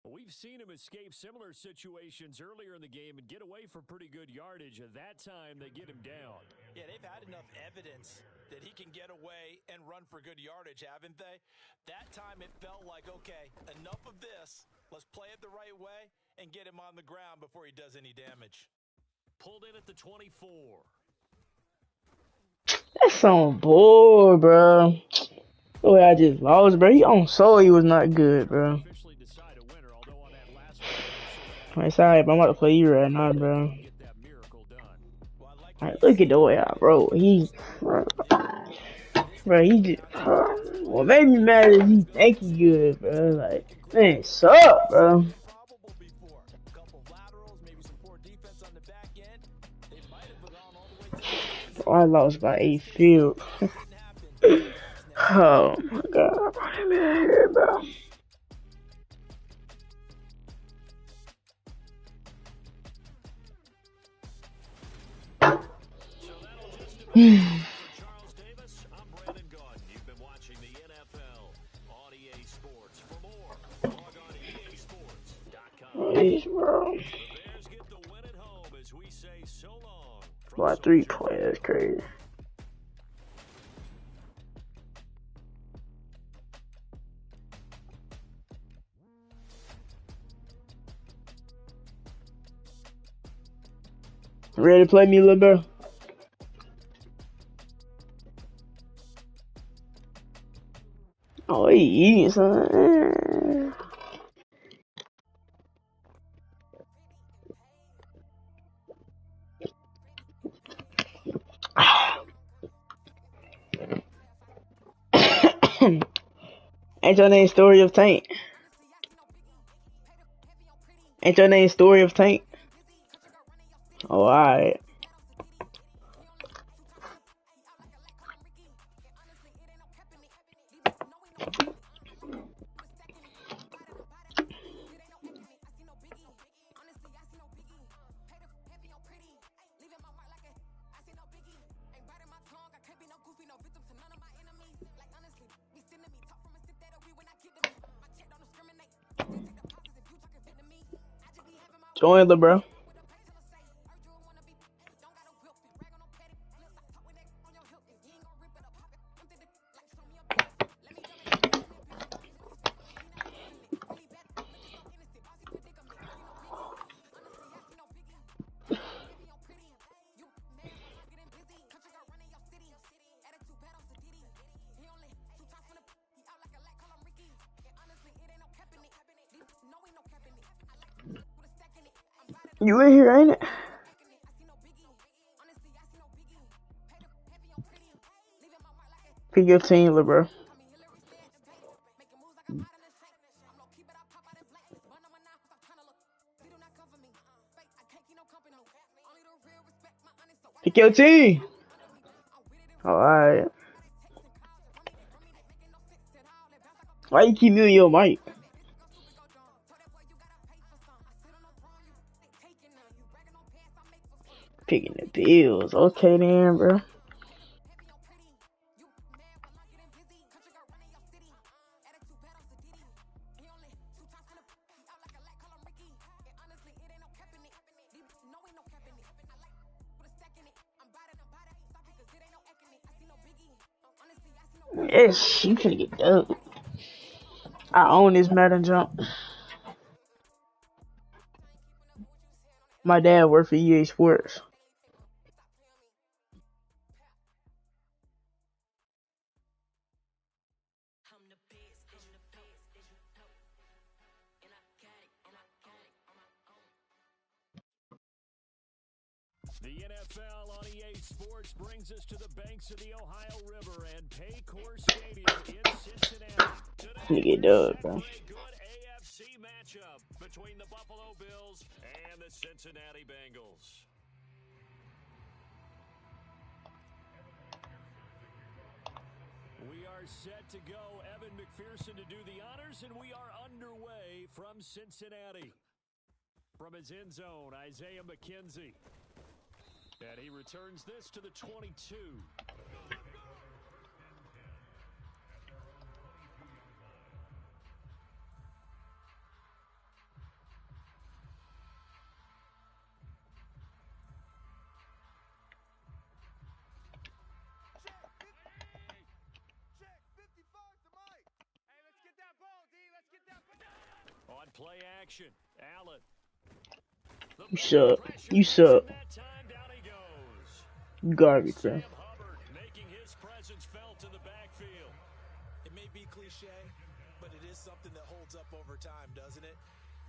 We've seen him escape similar situations earlier in the game and get away for pretty good yardage. At that time, they get him down. Yeah, they've had enough evidence that he can get away and run for good yardage, haven't they? That time it felt like, okay, enough of this. Let's play it the right way and get him on the ground before he does any damage. Pulled in at the 24. That's on board, bro. The way I just lost, bro. He on soul, he was not good, bro. Alright, sorry, but I'm about to play you right now, bro. Alright, look at the way I roll. Bro, he just, what made me mad is he think he good, bro. Like, man, suck, bro. Bro, I lost by 8 field. Oh my god, bro. Charles Davis, I'm Brandon Gaudin. You've been watching the NFL on EA Sports. For more, log on to EASports.com. Please, bro. The Bears get the win at home as we say so long. By 3 points, that's crazy. Ready to play me, little bro? Oh, he eating something. Ain't your name Story of Tank? Ain't your name Story of Tank? Oh, alright. Join the bro. You in here, ain't it? Pick your team, little bro. Pick your team. Alright. Why you keep muting your mic? Picking the Bills. Okay then, bro. Yes, you finna get dubbed. I own this Madden jump. My dad worked for EA Sports. The NFL on EA Sports brings us to the banks of the Ohio River and Paycor Stadium in Cincinnati. Finna Today, get we're dubbed, set bro. for a good AFC matchup between the Buffalo Bills and the Cincinnati Bengals. We are set to go. Evan McPherson to do the honors, and we are underway from Cincinnati. From his end zone, Isaiah McKenzie. And he returns this to the 22. On play action, Allen. You suck. You suck. You garbage, bro. Sam Hubbard making his presence felt in the backfield. It may be cliche, but it is something that holds up over time, doesn't it?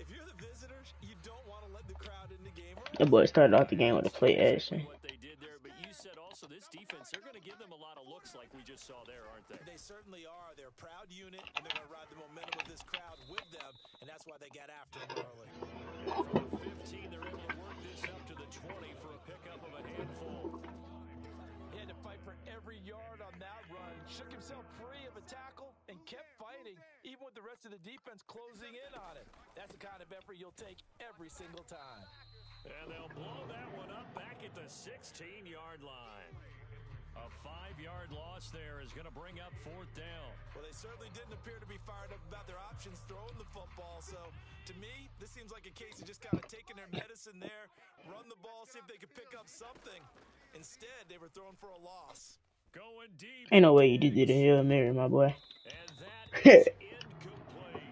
If you're the visitors, you don't want to let the crowd in the game. That boy started off the game with a play action. What they did there, but you said also this defense, they're going to give them a lot of looks like we just saw there, aren't they? They certainly are. They're a proud unit, and they're going to ride the momentum of this crowd with them, and that's why they got after them early. And from the 15, they're able to work this up to the 20 for a pickup of a handful. He had to fight for every yard on that run, shook himself free of a tackle, and kept fighting, even with the rest of the defense closing in on him. That's the kind of effort you'll take every single time. And they'll blow that one up back at the 16-yard line. A 5-yard loss there is going to bring up 4th down. Well, they certainly didn't appear to be fired up about their options throwing the football. So, to me, this seems like a case of just kind of taking their medicine there, run the ball, see if they could pick up something. Instead, they were throwing for a loss. Going deep. Ain't no way you did it in Hail Mary, my boy. And that is incomplete.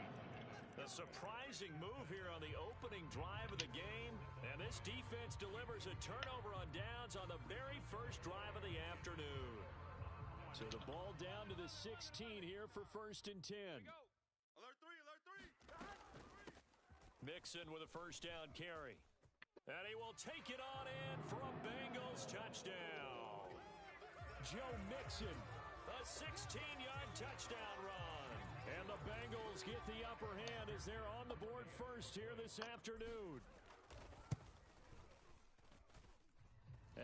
A surprising move here on the opening drive of the game. And this defense delivers a turnover on downs on the very first drive of the afternoon. So the ball down to the 16 here for 1st and 10. Alert 3, alert 3. Mixon with a first down carry. And he will take it on in for a Bengals touchdown. Joe Mixon, a 16-yard touchdown run. And the Bengals get the upper hand as they're on the board first here this afternoon.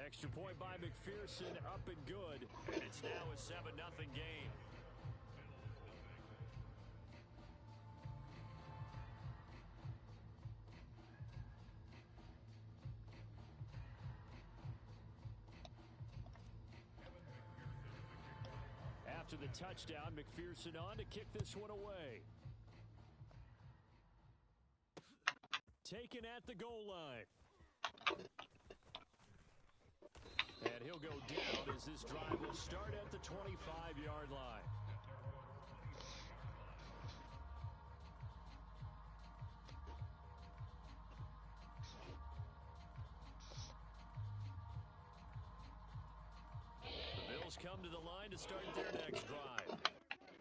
Extra point by McPherson, up and good. And it's now a 7-0 game. After the touchdown, McPherson on to kick this one away. Taken at the goal line. And he'll go down as this drive will start at the 25-yard line. The Bills come to the line to start their next drive.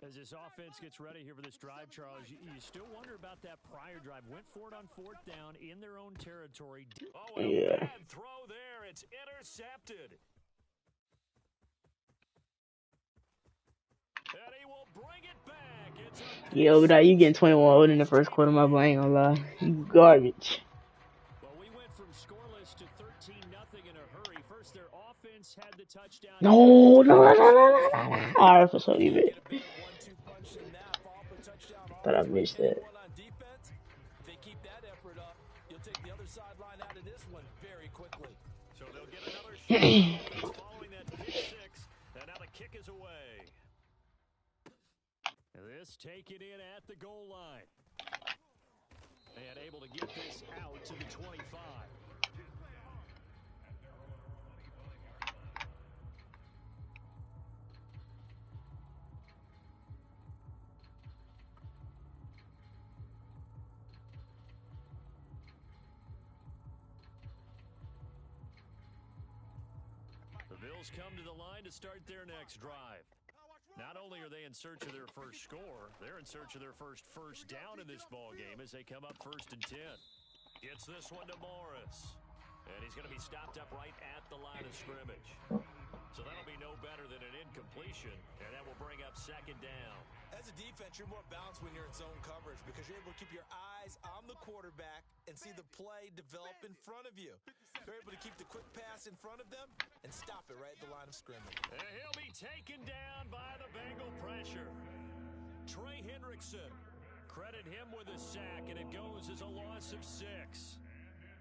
As this offense gets ready here for this drive, Charles, you still wonder about that prior drive. Went for it on 4th down in their own territory. Oh, and a bad throw there. It's intercepted. And he will bring it back. Yo, but you getting 21 in the first quarter, my boy, I ain't gonna lie. You garbage. Well, we went from scoreless to 13-0 in a hurry. First, their offense had the touchdown. No. Alright, for sure, you bet. But I missed that. If they keep that effort up, you'll take the other sideline out of this one very quickly. So they'll get another shot following that pick 6, and now the kick is away. This taken in at the goal line. And able to get this out to the 25. The Bills come to the line to start their next drive. Not only are they in search of their first score, they're in search of their first down in this ball game as they come up 1st and 10. Gets this one to Morris. And he's going to be stopped up right at the line of scrimmage. So that'll be no better than an incompletion, and that will bring up 2nd down. As a defense, you're more balanced when you're in zone coverage because you're able to keep your eyes on the quarterback and see the play develop in front of you. You're able to keep the quick pass in front of them and stop it right at the line of scrimmage. And he'll be taken down by the Bengal pressure. Trey Hendrickson. Credit him with a sack, and it goes as a loss of 6.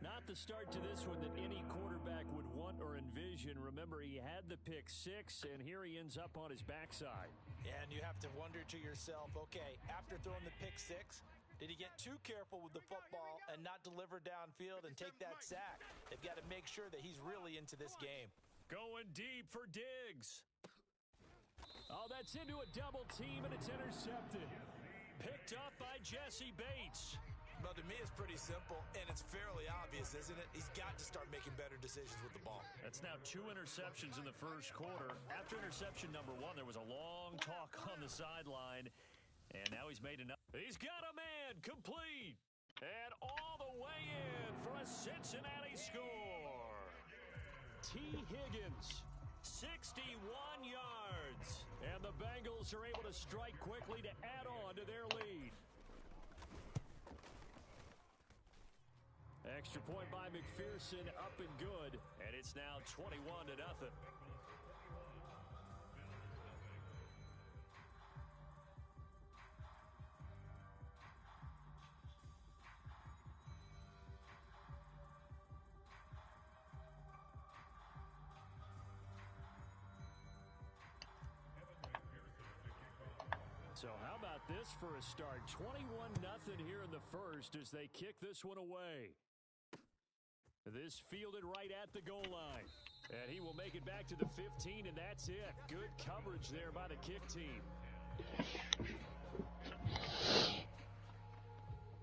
Not the start to this one that any quarterback would want or envision. Remember, he had the pick 6, and here he ends up on his backside. And you have to wonder to yourself, okay, after throwing the pick 6, did he get too careful with the football and not deliver downfield and take that sack? They've got to make sure that he's really into this game. Going deep for Diggs. Oh, that's into a double team, and it's intercepted. Picked up by Jesse Bates. Well, to me, it's pretty simple, and it's fairly obvious, isn't it? He's got to start making better decisions with the ball. That's now 2 interceptions in the first quarter. After interception number 1, there was a long talk on the sideline, and now he's made enough. He's got a man complete, and all the way in for a Cincinnati score. T. Higgins, 61 yards, and the Bengals are able to strike quickly to add on to their lead. Extra point by McPherson, up and good, and it's now 21-0. So how about this for a start? 21-0 here in the first as they kick this one away. This fielded right at the goal line. And he will make it back to the 15, and that's it. Good coverage there by the kick team.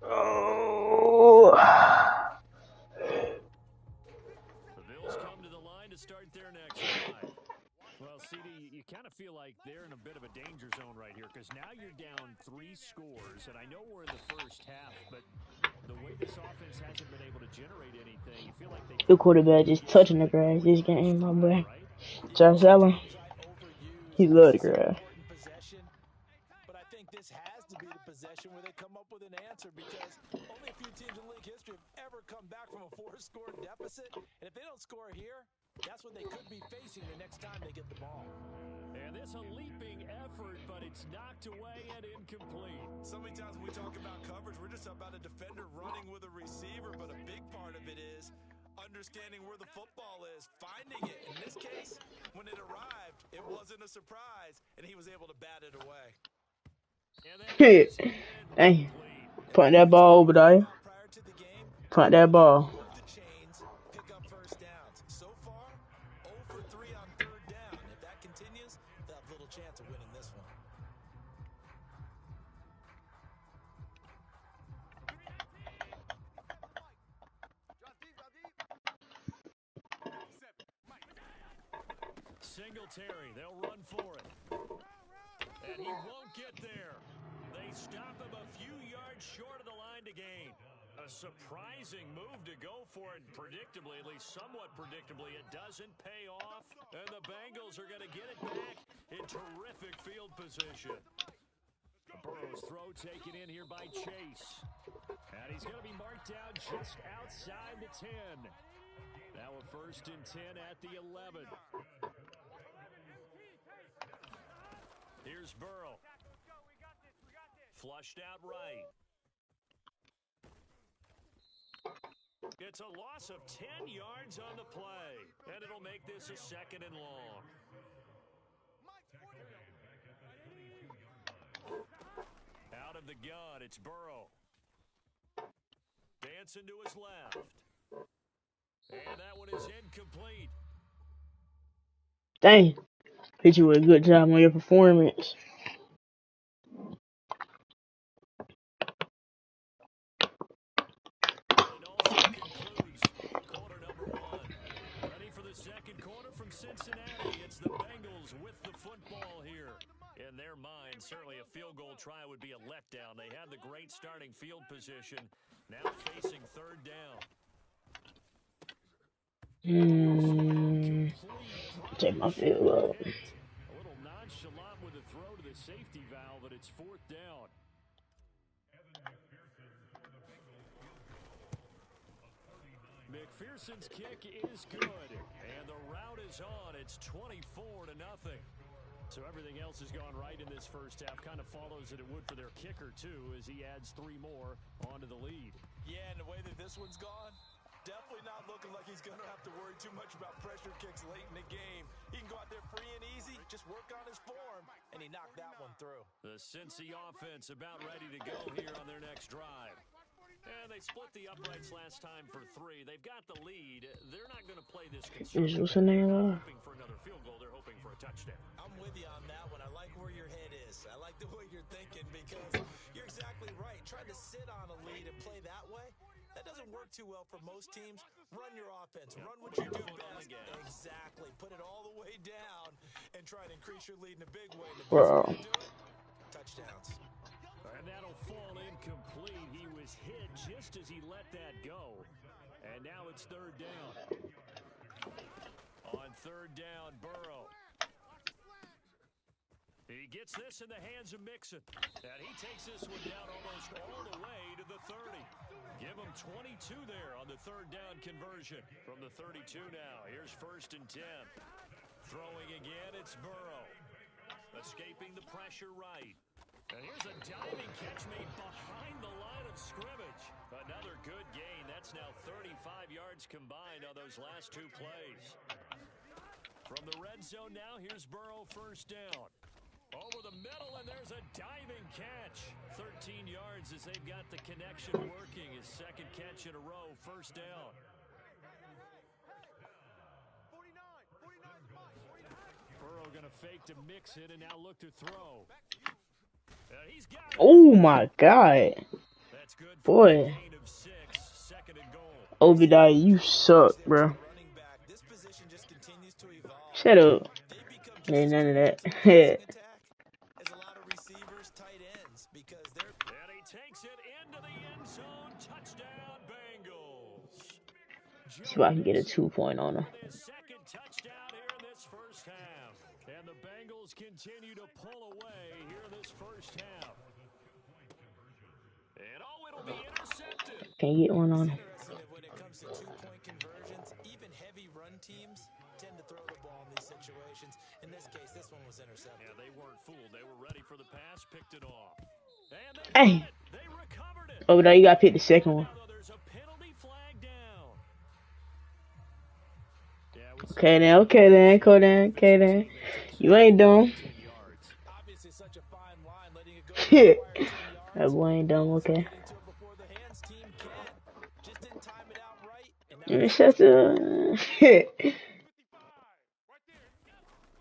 Oh. The Bills come to the line to start their next drive. Well, CD, you kind of feel like they're in a bit of a danger zone right here because now you're down 3 scores, and I know we're in the first half, but the way this offense hasn't been able to generate anything, you feel like they... The quarterback just touching the grass this game, my boy. Josh Allen, he love the grass. But I think this has to be the possession where they come up with an answer because only a few teams in league history have ever come back from a 4-score deficit. And if they don't score here, that's what they could be facing the next time they get the ball. And this a leaping effort, but it's knocked away and incomplete. So many times when we talk about coverage, we're just about a defender running with a receiver, but a big part of it is understanding where the football is, finding it. In this case, when it arrived, it wasn't a surprise, and he was able to bat it away. Hey, punt that ball over there. Punt that ball. Singletary, they'll run for it. And he won't get there. They stop him a few yards short of the line to gain. A surprising move to go for it. Predictably, at least somewhat predictably, it doesn't pay off. And the Bengals are going to get it back in terrific field position. Burrow's throw taken in here by Chase. And he's going to be marked down just outside the 10. Now a 1st and 10 at the 11. Here's Burrow. Flushed out right. It's a loss of 10 yards on the play. And it'll make this a 2nd and long. Out of the gun, it's Burrow. Dancing to his left. And that one is incomplete. Dang. Hit you with a good job on your performance. And it also concludes quarter number 1. Ready for the 2nd quarter from Cincinnati. It's the Bengals with the football here. In their mind, certainly a field goal try would be a letdown. They had the great starting field position. Now facing 3rd down. Take my field up. A little nonchalant with a throw to the safety valve, but it's 4th down. McPherson's kick is good, and the route is on. It's 24-0. So everything else has gone right in this first half. Kind of follows that it would for their kicker, too, as he adds 3 more onto the lead. Yeah, and the way that this one's gone, definitely not looking like he's going to have to worry too much about pressure kicks late in the game. He can go out there free and easy, just work on his form, and he knocked that one through. The Cincy offense about ready to go here on their next drive. And they split the uprights last time for 3. They've got the lead. They're not going to play this conservative. What's the name? Hoping for another field goal. They're hoping for a touchdown. I'm with you on that one. I like where your head is. I like the way you're thinking because you're exactly right. Trying to sit on a lead and play that way, that doesn't work too well for most teams. Run your offense. Run what you do best. Exactly. Put it all the way down and try to increase your lead in a big way. The best way to do it, touchdowns. And that'll fall incomplete. He was hit just as he let that go. And now it's 3rd down. On 3rd down, Burrow. He gets this in the hands of Mixon. And he takes this one down almost all the way to the 30. Give him 22 there on the 3rd down conversion. From the 32 now, here's 1st and 10. Throwing again, it's Burrow. Escaping the pressure right. And here's a diving catch made behind the line of scrimmage. Another good gain. That's now 35 yards combined on those last 2 plays. From the red zone now, here's Burrow 1st down. Over the middle, and there's a diving catch. 13 yards as they've got the connection working. His 2nd catch in a row, 1st down. Burrow going to fake to mix it and now look to throw. Oh my God. That's good for Boy. a gain of 6, 2nd and goal. Obadiah, you suck, bro. Shut up. Ain't none of that. And he takes it into the end zone. Touchdown, Bengals. See if I can get a 2-point on her. His 2nd touchdown here in this first half. And the Bengals continue to pull away here in this first half. And it'll be intercepted. Can't get one on her. When it comes to 2-point conversions, even heavy run teams tend to throw the ball in these situations. In this case, this one was intercepted. Yeah, they weren't fooled. They were ready for the pass, picked it off. And Hey. they recovered it. Obadiah, you gotta pick the 2nd one. Now there's a penalty flag down. Okay then. You ain't dumb. Obviously such a fine line, letting it go. That boy ain't dumb, okay. Just didn't time it out right. Shut up.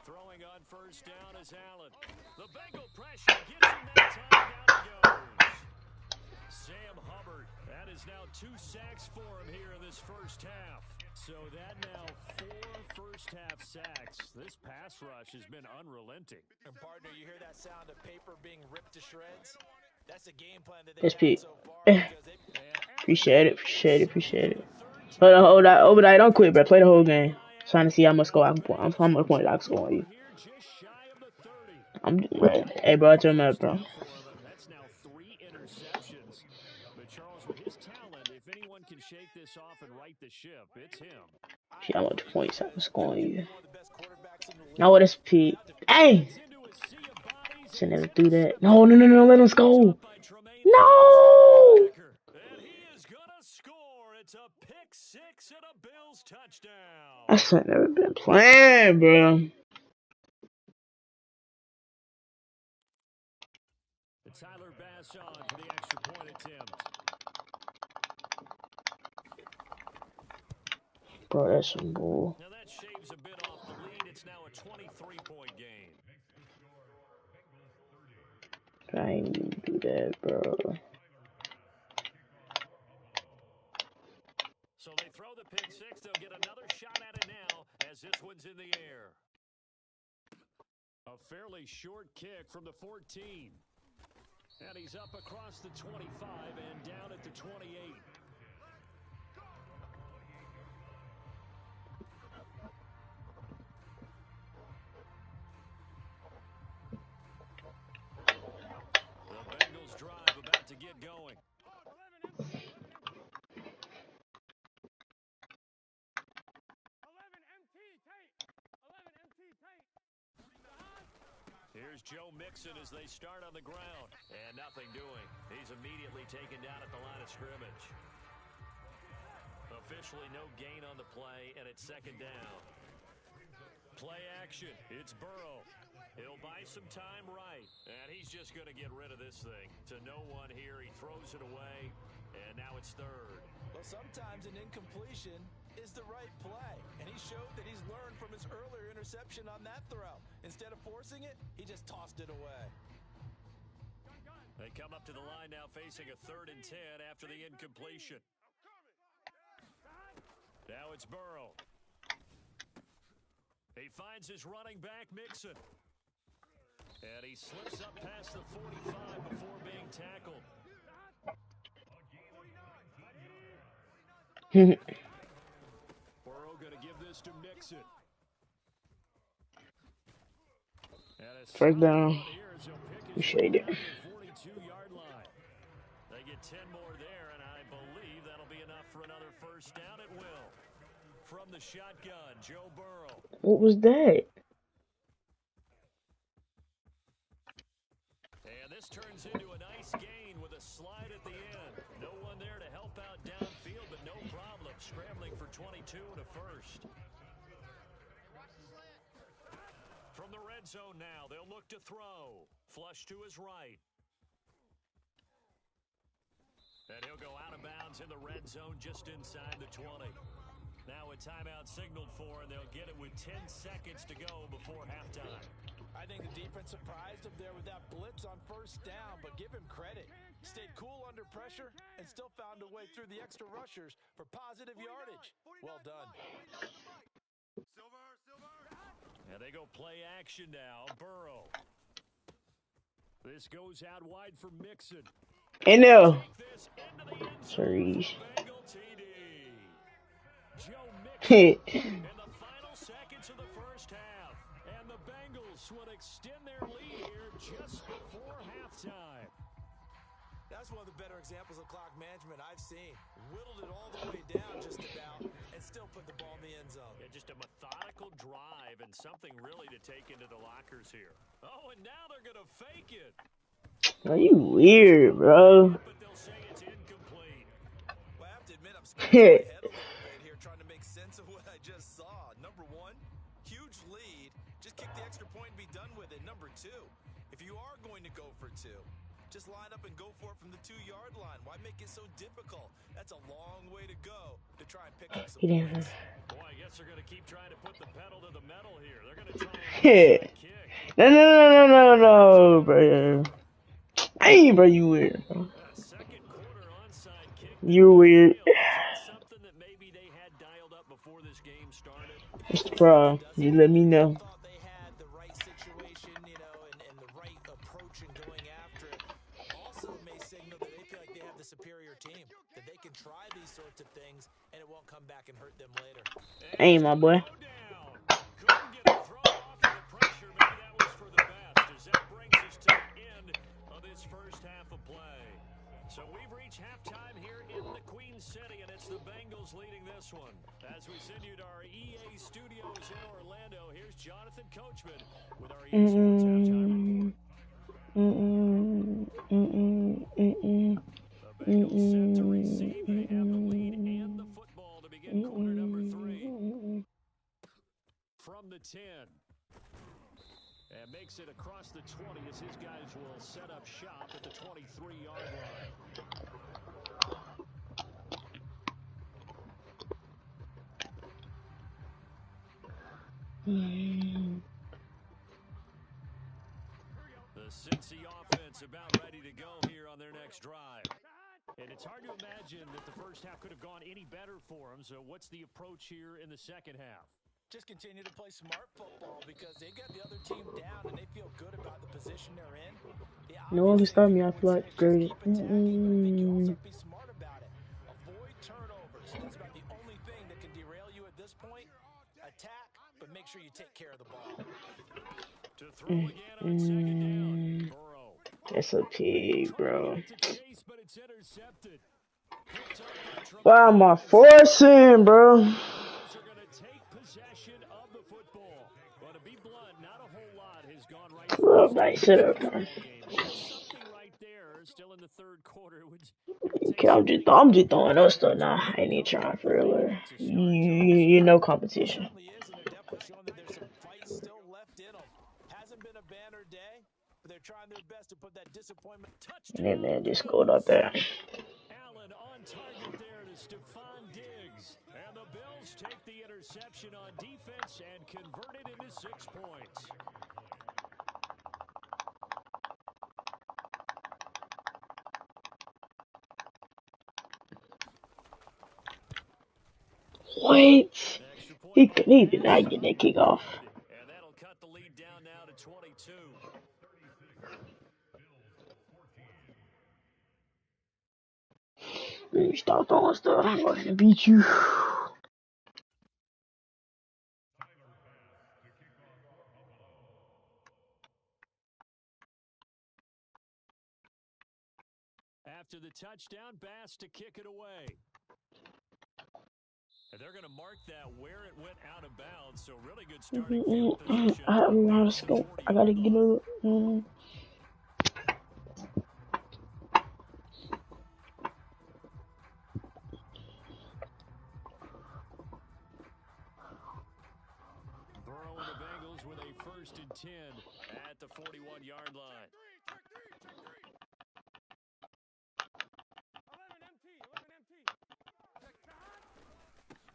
Throwing on 1st down is Allen. The Bengal pressure gets him that time. Down he goes. Sam Hubbard. That is now 2 sacks for him here in this first half. So that now 4 first-half sacks. This pass rush has been unrelenting. And partner, you hear that sound of paper being ripped to shreds? That's a game plan that they've had SP. so far because they Appreciate it. Hold on, Obadiah, don't quit, bro. Play the whole game. Trying to see how much score how much points I can score on you. Hey, bro, it's your map, bro. That's now 3 interceptions. But Charles, with his talent, if anyone can shake this off and right the ship, it's him. See how much points I can score on you. Now what is P? Hey! Should never do that. No, let us go. No! And he is gonna score. It's a pick 6 and a Bills touchdown. I should never been playing, bro. Tyler Bass on for the extra point attempt. Bro, that's some bull. Now that shaves a bit off the lead. It's now a 23-point game. I ain't even do that, bro. So they throw the pick 6. They'll get another shot at it now as this one's in the air. A fairly short kick from the 14. And he's up across the 25 and down at the 28. The Bengals drive about to get going. Here's Joe Mixon as they start on the ground. And nothing doing. He's immediately taken down at the line of scrimmage. Officially no gain on the play, and it's second down. Play action. It's Burrow. He'll buy some time right. And he's just going to get rid of this thing. To no one here. He throws it away. And now it's third. Well, sometimes an incompletion is the right play. And he showed that he's learned from his earlier interception on that throw. Instead of forcing it, he just tossed it away. They come up to the line now facing a 3rd and 10 after the incompletion. Now it's Burrow. He finds his running back, Mixon. And he slips up past the 45 before being tackled. Burrow going to give this to Mixon. First down. Appreciate it. 42-yard line. They get 10 more there, and I believe that'll be enough for another first down. It will. From the shotgun, Joe Burrow. What was that? And this turns into a nice gain with a slide at the end. No one there to help out downfield, but no problem. Scrambling for 22 and a first. From the red zone now, they'll look to throw. Flush to his right. And he'll go out of bounds in the red zone just inside the 20. Now a timeout signaled for, and they'll get it with 10 seconds to go before halftime. I think the defense surprised him there with that blitz on first down, but give him credit. Stayed cool under pressure and still found a way through the extra rushers for positive yardage. Well done. And they go play action now. Burrow. This goes out wide for Mixon. In there. Sorry. Joe Mixon in the final seconds of the first half. And the Bengals would extend their lead here just before halftime. That's one of the better examples of clock management I've seen. Whittled it all the way down just about and still put the ball in the end zone. Yeah, just a methodical drive and something really to take into the lockers here. Oh, and now they're going to fake it. Are you weird, bro? But they'll say it's incomplete. Well, I have to admit I'm scratching my head a little bit here trying to make sense of what I just saw. Number one, huge lead. Just kick the extra point and be done with it. Number two, if you are going to go for two, just line up and go for it from the 2-yard line. Why make it so difficult? That's a long way to go to try and pick up some points. Boy, I guess they're going to keep trying to put the pedal to the metal here. They're going to try and kick. No, bro. Hey, bro, you weird. Second quarter onside kick. You weird. Something that maybe they had dialed up before What's the problem? You let me know. thought they had the right situation, and the right approach in going after it. Also may signal that they feel like they have the superior team, that they can try these sorts of things and it won't come back and hurt them later. Hey, my boy. Couldn't get the throw off of the pressure. Maybe that was for the best, as that brings us to the end of this first half of play. So we've reached halftime here in the Queen City, and it's the Bengals leading this one. As we send you to our EA studios in Orlando, here's Jonathan Coachman with our EA Sports Halftime Report. The Bengals set to receive. They have the lead and the football to begin quarter number 3. From the 10. And makes it across the 20 as his guys will set up shop at the 23-yard line. The Cincy offense about ready to go here on their next drive. And it's hard to imagine that the first half could have gone any better for them. So what's the approach here in the second half? Just continue to play smart football because they got the other team down and they feel good about the position they're in. No one can stop me. I feel like great. Keep attacking, but I think you also have to be smart about it. Avoid turnovers. That's about the only thing that can derail you at this point. Attack, but make sure you take care of the ball. To throw again on second down. Burrow. That's a pig, bro. Chase, but it's intercepted. Why am I forcing, bro? Are going to take possession of the football. But to be blunt, not a whole lot has gone right. Bro, nice shut up, man. Something right there, still in the third quarter. I'm just throwing those stuff now. I ain't even trying for real. You know competition. They're trying their best to put that disappointment And that man just scored up there. Allen on target there to Stephon Diggs. And the Bills take the interception on defense and convert it into 6 points. Wait. He did not get that kick off. And that'll cut the lead down now to 22. You stop throwing stuff. I'm going to beat you. After the touchdown, Bass to kick it away. And they're going to mark that where it went out of bounds. So really good starting field position. I gotta get it. Burrow and the Bengals with a 1st and 10 at the 41-yard line.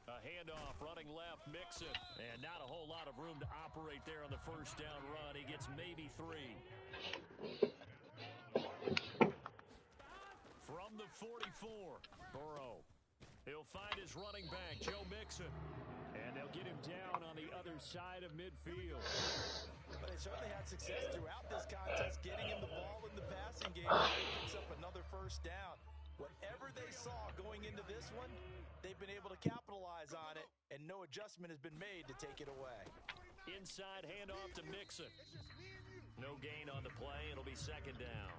A handoff, running left, Mixon. And not a whole lot of room to operate there on the first down run. He gets maybe 3. From the 44, Burrow. He'll find his running back, Joe Mixon. And they'll get him down on the other side of midfield. But they certainly had success throughout this contest, getting him the ball in the passing game. He picks up another first down. Whatever they saw going into this one, they've been able to capitalize on it, and no adjustment has been made to take it away. Inside handoff to Mixon. No gain on the play. It'll be 2nd down.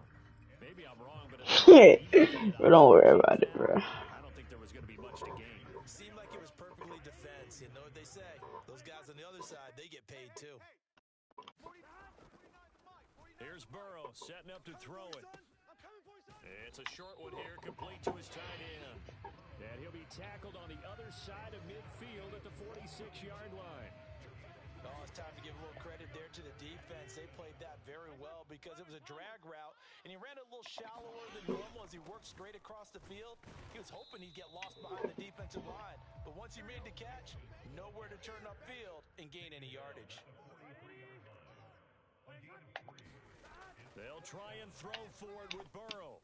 Maybe I'm wrong, but Bro, don't worry about it, bro. I don't think there was going to be much to gain. Seemed like it was perfectly defense. You know what they say? Those guys on the other side, they get paid too. Here's Burrow setting up to throw it. It's a short one here, complete to his tight end. And he'll be tackled on the other side of midfield at the 46-yard line. Oh, it's time to give a little credit there to the defense. They played that very well because it was a drag route, and he ran a little shallower than normal as he worked straight across the field. He was hoping he'd get lost behind the defensive line, but once he made the catch, nowhere to turn upfield and gain any yardage. They'll try and throw forward with Burrow.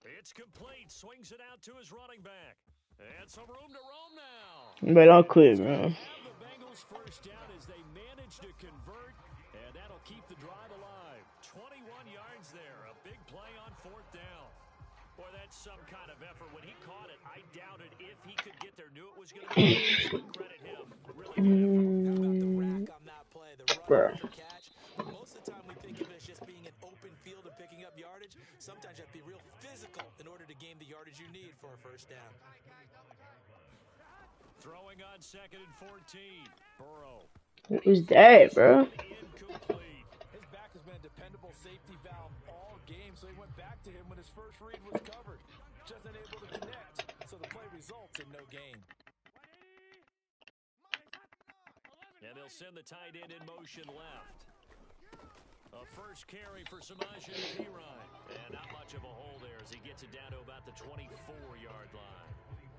It's complete. Swings it out to his running back. And some room to roam now. But I'll quit, man. The Bengals Bengals first down as they manage to convert, and that'll keep the drive alive. 21 yards there, a big play on fourth down. Boy, that's some kind of effort. When he caught it, I doubted if he could get there. Knew it was going to be close, but credit him. Really good effort. How about the rack on that play? The run Bruh. after catch. But most of the time we think of it as just being an open field and picking up yardage. Sometimes you have to be real physical in order to gain the yardage you need for a first down. Throwing on 2nd and 14. Burrow. What was that, bro? Incomplete. His back has been a dependable safety valve all game, so he went back to him when his first read was covered. Just unable to connect, so the play results in no gain. And they'll send the tight end in motion left. A first carry for Samaje Perine. And not much of a hole there as he gets it down to about the 24-yard line.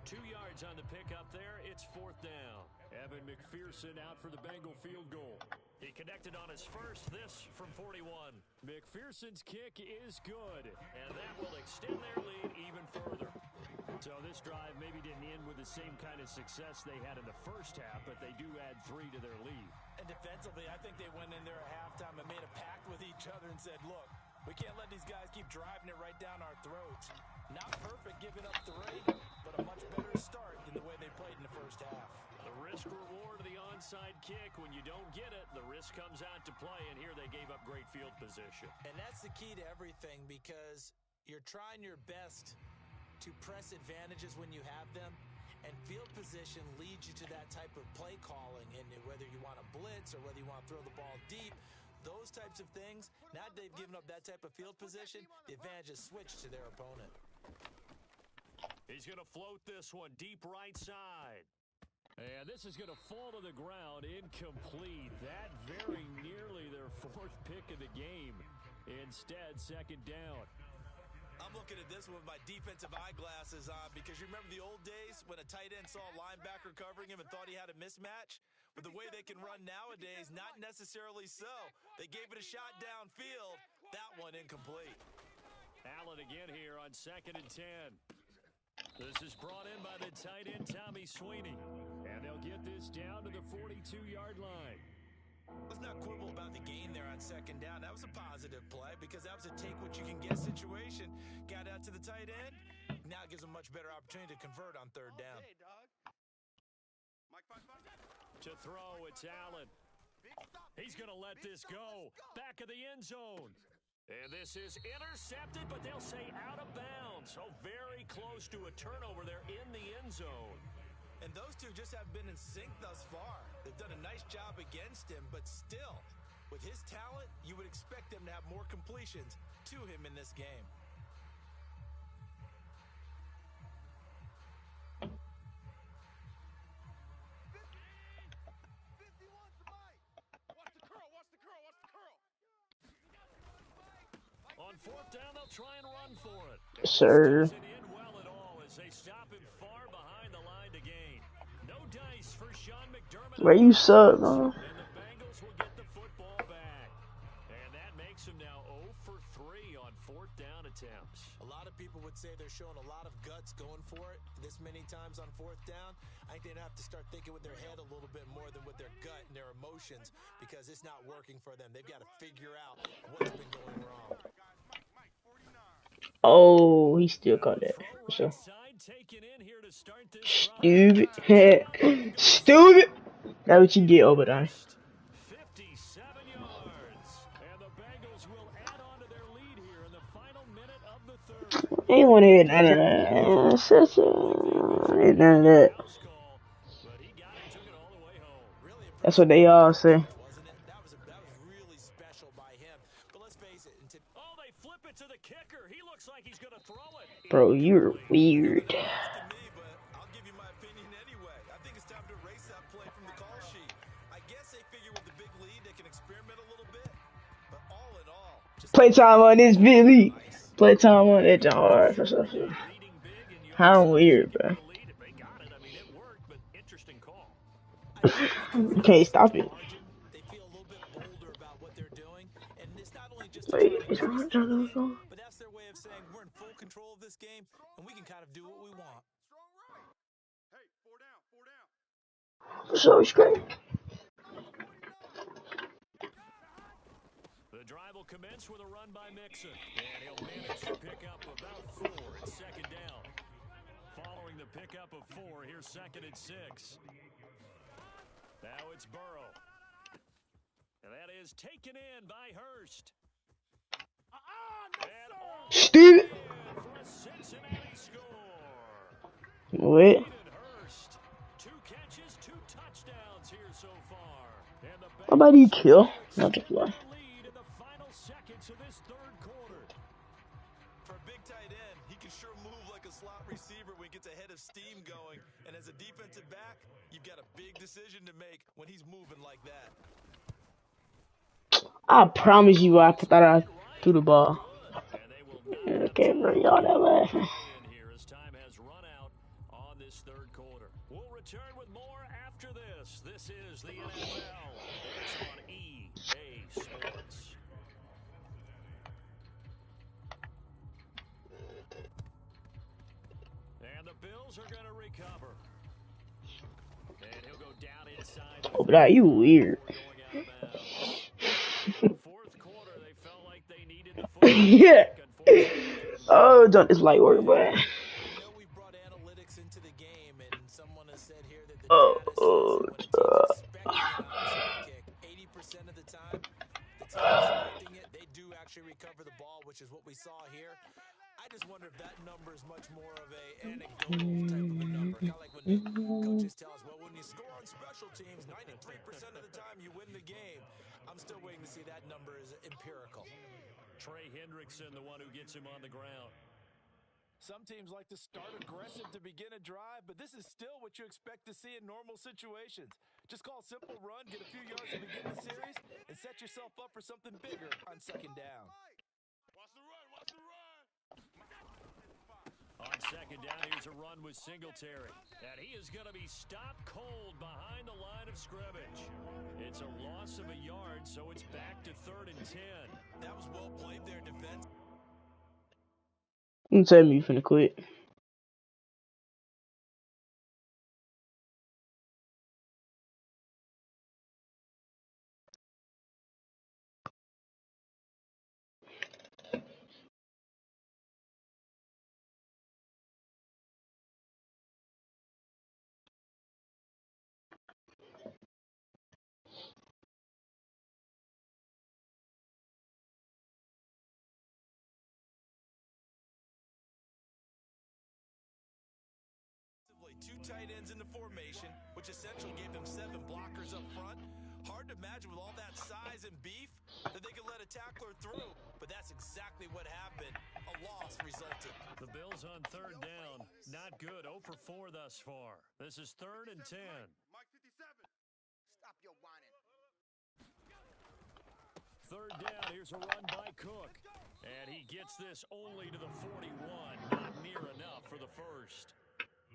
2 yards on the pickup there. It's fourth down. Evan McPherson out for the Bengal field goal. He connected on his first, this from 41. McPherson's kick is good, and that will extend their lead even further. So this drive maybe didn't end with the same kind of success they had in the first half, but they do add 3 to their lead. And defensively, I think they went in there at halftime and made a pact with each other and said, look, we can't let these guys keep driving it right down our throats. Not perfect giving up 3, but a much better start than the way they played in the first half. The risk-reward of the onside kick. When you don't get it, the risk comes out to play, and here they gave up great field position. And that's the key to everything, because you're trying your best to press advantages when you have them, and field position leads you to that type of play calling, and whether you want to blitz or whether you want to throw the ball deep, those types of things. Now they've given up that type of field position, the advantage is switched to their opponent. He's going to float this one deep right side. And this is going to fall to the ground incomplete. That very nearly their 4th pick of the game. Instead, 2nd down. I'm looking at this one with my defensive eyeglasses on, because you remember the old days when a tight end saw a linebacker covering him and thought he had a mismatch? With the way they can run nowadays, not necessarily so. They gave it a shot downfield. That one incomplete. Allen again here on 2nd and 10. This is brought in by the tight end, Tommy Sweeney. And they'll get this down to the 42-yard line. Let's not quibble about the gain there on 2nd down. That was a positive play, because that was a take-what-you-can-get situation. Got out to the tight end. Now it gives them much better opportunity to convert on 3rd down. To throw, it's Allen. He's going to let this go. Back of the end zone. And this is intercepted, but they'll say out of bounds. So very close to a turnover there in the end zone. And those two just haven't been in sync thus far. They've done a nice job against him, but still, with his talent, you would expect them to have more completions to him in this game. On 4th down, they'll try and run for it. Sir. Doesn't end well at all as they stop him far behind the line to gain. No dice for Sean McDermott. Where you suck, man? And the Bengals will get the football back. And that makes them now 0 for 3 on 4th down attempts. A lot of people would say they're showing a lot of guts going for it this many times on 4th down. I think they'd have to start thinking with their head a little bit more than with their gut and their emotions, because it's not working for them. They've got to figure out what's been going wrong. Oh, he still caught that. For sure. Stupid. Stupid. That's what you get over there. 57 yards. And the Bengals will add on to their lead here in the final minute of the 3rd. Ain't want to hear none of that. Ain't none of that. But he got it, took it all the way home. That's what they all say. That was really special by him. But let's face it. Oh, they flip it to the kicker. He looks like he's going to throw it. Bro, you're weird. To me, but I'll give you my opinion anyway. I think it's time to erase that play from the call sheet. I guess they figure with the big lead they can experiment a little bit. But all in all, just Playtime on this Billy. Playtime on it hard for some shit. How weird, bro. They got it. I mean, it worked, but interesting call. You can't stop it. They feel a little bit bolder about what they're doing, and it's not only just Wait, is Ron Jones on? but that's their way of saying we're in full control of this game, and we can kind of do what we want. So it's great. drive will commence with a run by Mixon. And he'll manage to pick up about 4. It's second down. Following the pickup of 4, here's 2nd and 6. Now it's Burrow. And that is taken in by Hurst. Steve. For a Cincinnati score. Wait. Hurst. 2 catches, 2 touchdowns here so far. And the How about he kill? Not the fly. lead in the final seconds of this 3rd quarter. For a big tight end, he can sure move like a slot receiver when he gets a head of steam going. And as a defensive back, you've got a big decision to make when he's moving like that. I promise you, I thought I threw the ball. Okay, bro, y'all that laughing. Here as time has run out on this 3rd quarter. We'll return with more after this. This is the NFL. It's on EA Sports. And the Bills are going to recover. And he'll go down inside. Oh, but you weird. 4th quarter, they felt like they needed the Yeah. Oh, don't this light work, boy. I know we brought analytics into the game, and someone has said here that the data says that when a team's expecting an onside kick, 80% of the time, the team expecting it, they do actually recover the ball, which is what we saw here. I just wonder if that number is much more of an anecdotal type of a number. Kind of like when the coaches tell us, well, when you score on special teams, 93% of the time you win the game. I'm still waiting to see that number is empirical. Trey Hendrickson, the one who gets him on the ground. Some teams like to start aggressive to begin a drive, but this is still what you expect to see in normal situations. Just call a simple run, get a few yards to begin the series, and set yourself up for something bigger on 2nd down. Watch the run, watch the run. On 2nd down, here's a run with Singletary. And he is going to be stopped cold behind the line of scrimmage. It's a loss of a yard, so it's back to 3rd and 10. That was well played there, defense. You tell me you finna quit. Two tight ends in the formation, which essentially gave them 7 blockers up front. Hard to imagine with all that size and beef that they could let a tackler through, but that's exactly what happened. A loss resulted. The Bills on 3rd down. Not good. 0 for 4 thus far. This is 3rd and 10. Mike 57. Stop your whining. 3rd down. Here's a run by Cook. And he gets this only to the 41. Not near enough for the first.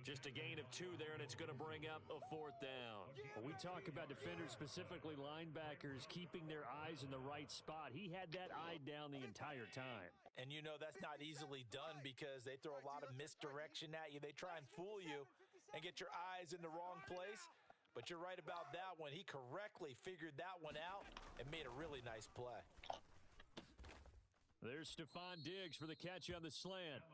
Just a gain of 2 there, and it's going to bring up a 4th down. When we talk about defenders, specifically linebackers, keeping their eyes in the right spot, he had that eye down the entire time. And you know that's not easily done because they throw a lot of misdirection at you. They try and fool you and get your eyes in the wrong place. But you're right about that one. He correctly figured that one out and made a really nice play. There's Stephon Diggs for the catch on the slant.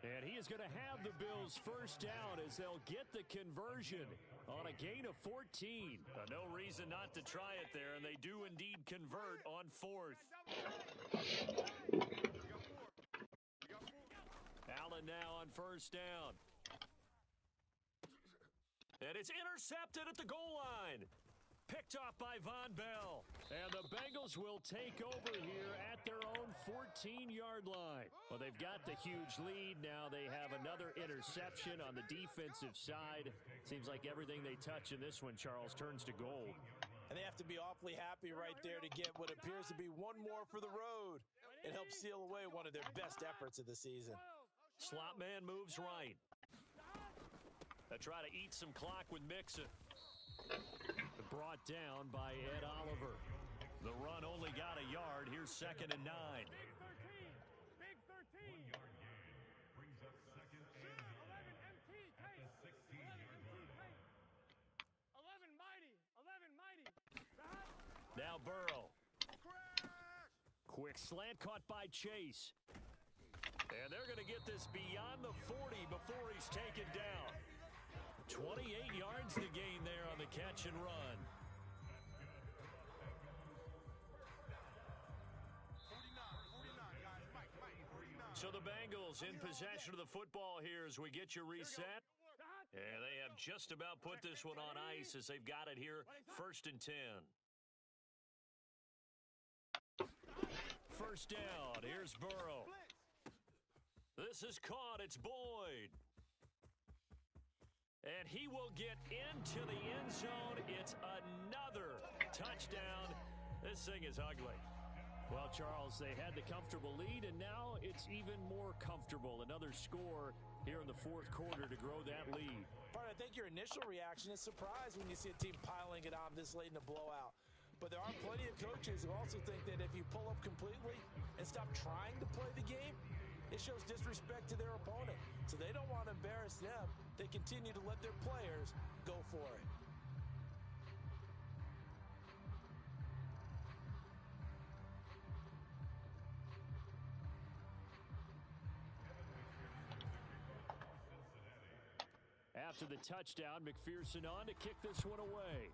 And he is going to have the Bills first down as they'll get the conversion on a gain of 14. No reason not to try it there, and they do indeed convert on 4th. Allen now on 1st down. And it's intercepted at the goal line. Picked off by Von Bell. And the Bengals will take over here at their own 14-yard line. Well, they've got the huge lead. Now they have another interception on the defensive side. Seems like everything they touch in this one, Charles, turns to gold. And they have to be awfully happy right there to get what appears to be one more for the road. It helps seal away one of their best efforts of the season. Slot man moves right. They try to eat some clock with Mixon. Brought down by Ed Oliver. The run only got a yard. Here's 2nd and 9. Big 13. 1 yard gain. Brings up 2nd and 11 MT pace. 16-yard line. 11 mighty. 11 mighty. Now Burrow. Quick slant caught by Chase. And they're going to get this beyond the 40 before he's taken down. 28 yards to gain there on the catch and run. So the Bengals in possession of the football here as we get you reset. And they have just about put this one on ice as they've got it here, 1st and 10. First down, here's Burrow. This is caught, it's Boyd. And he will get into the end zone. It's another touchdown. This thing is ugly. Well, Charles, they had the comfortable lead, and now it's even more comfortable. Another score here in the 4th quarter to grow that lead. I think your initial reaction is surprise when you see a team piling it on this late in the blowout. But there are plenty of coaches who also think that if you pull up completely and stop trying to play the game, it shows disrespect to their opponent. So they don't want to embarrass them. They continue to let their players go for it. After the touchdown, McPherson on to kick this one away.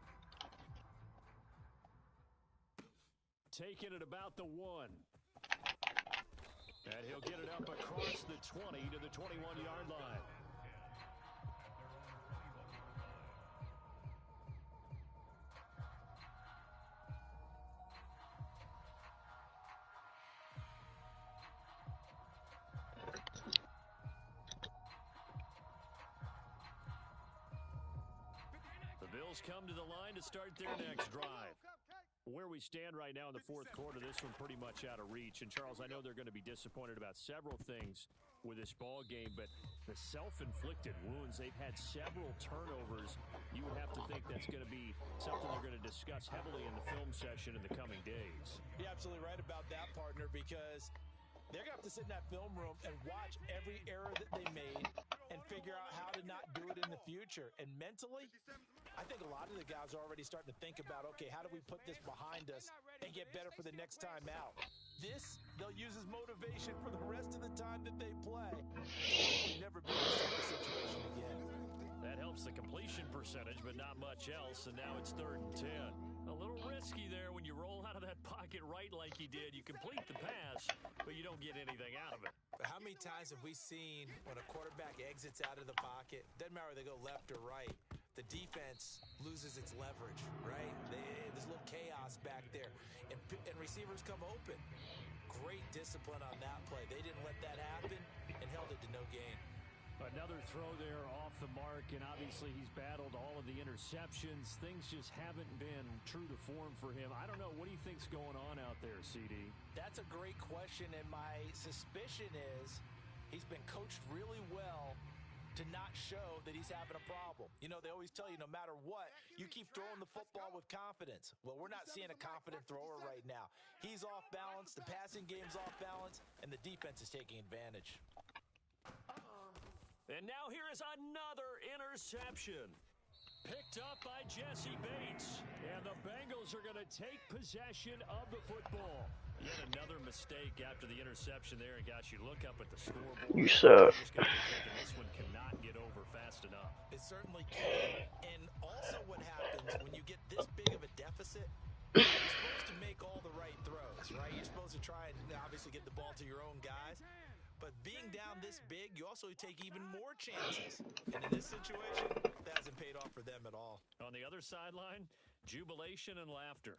Taking it about the 1. And he'll get it up across the 20 to the 21-yard line. The Bills come to the line to start their next drive. Where we stand right now in the 4th quarter, this one pretty much out of reach. And, Charles, I know they're going to be disappointed about several things with this ball game, but the self-inflicted wounds, they've had several turnovers. You would have to think that's going to be something they're going to discuss heavily in the film session in the coming days. You're absolutely right about that, partner, because they're going to have to sit in that film room and watch every error that they made and figure out how to not do it in the future. And mentally, I think a lot of the guys are already starting to think about, okay, how do we put this behind us and get better for the next time out? This, they'll use as motivation for the rest of the time that they play. We'll never be in this type of situation again. That helps the completion percentage, but not much else, and now it's 3rd and 10. A little risky there when you roll out of that pocket right like you did. You complete the pass, but you don't get anything out of it. But how many times have we seen when a quarterback exits out of the pocket, doesn't matter whether they go left or right, the defense loses its leverage, right? There's a little chaos back there, and receivers come open. Great discipline on that play. They didn't let that happen and held it to no gain. Another throw there off the mark, and obviously he's battled all of the interceptions. Things just haven't been true to form for him. I don't know. What do you think's going on out there, CD? That's a great question, and my suspicion is he's been coached really well to not show that he's having a problem. You know, they always tell you no matter what, you keep throwing the football with confidence. Well, we're not seeing a confident thrower right now. He's off balance, the passing game's off balance, and the defense is taking advantage. And now here is another interception. Picked up by Jesse Bates. And the Bengals are going to take possession of the football. Yet another mistake after the interception there. And gosh, you look up at the scoreboard. You suck. Just gonna be thinking this one cannot get over fast enough. It certainly can. And also what happens when you get this big of a deficit, you're supposed to make all the right throws, right? You're supposed to try and obviously get the ball to your own guys. But being down this big, you also take even more chances. And in this situation, that hasn't paid off for them at all. On the other sideline, jubilation and laughter.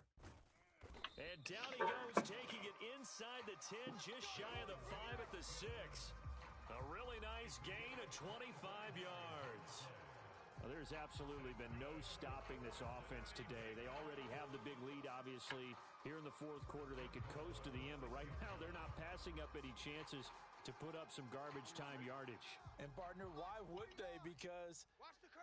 And down he goes, taking it inside the 10, just shy of the 5 at the 6. A really nice gain of 25 yards. Well, there's absolutely been no stopping this offense today. They already have the big lead, obviously. Here in the 4th quarter, they could coast to the end, but right now they're not passing up any chances to put up some garbage time yardage. And, partner, why would they? Because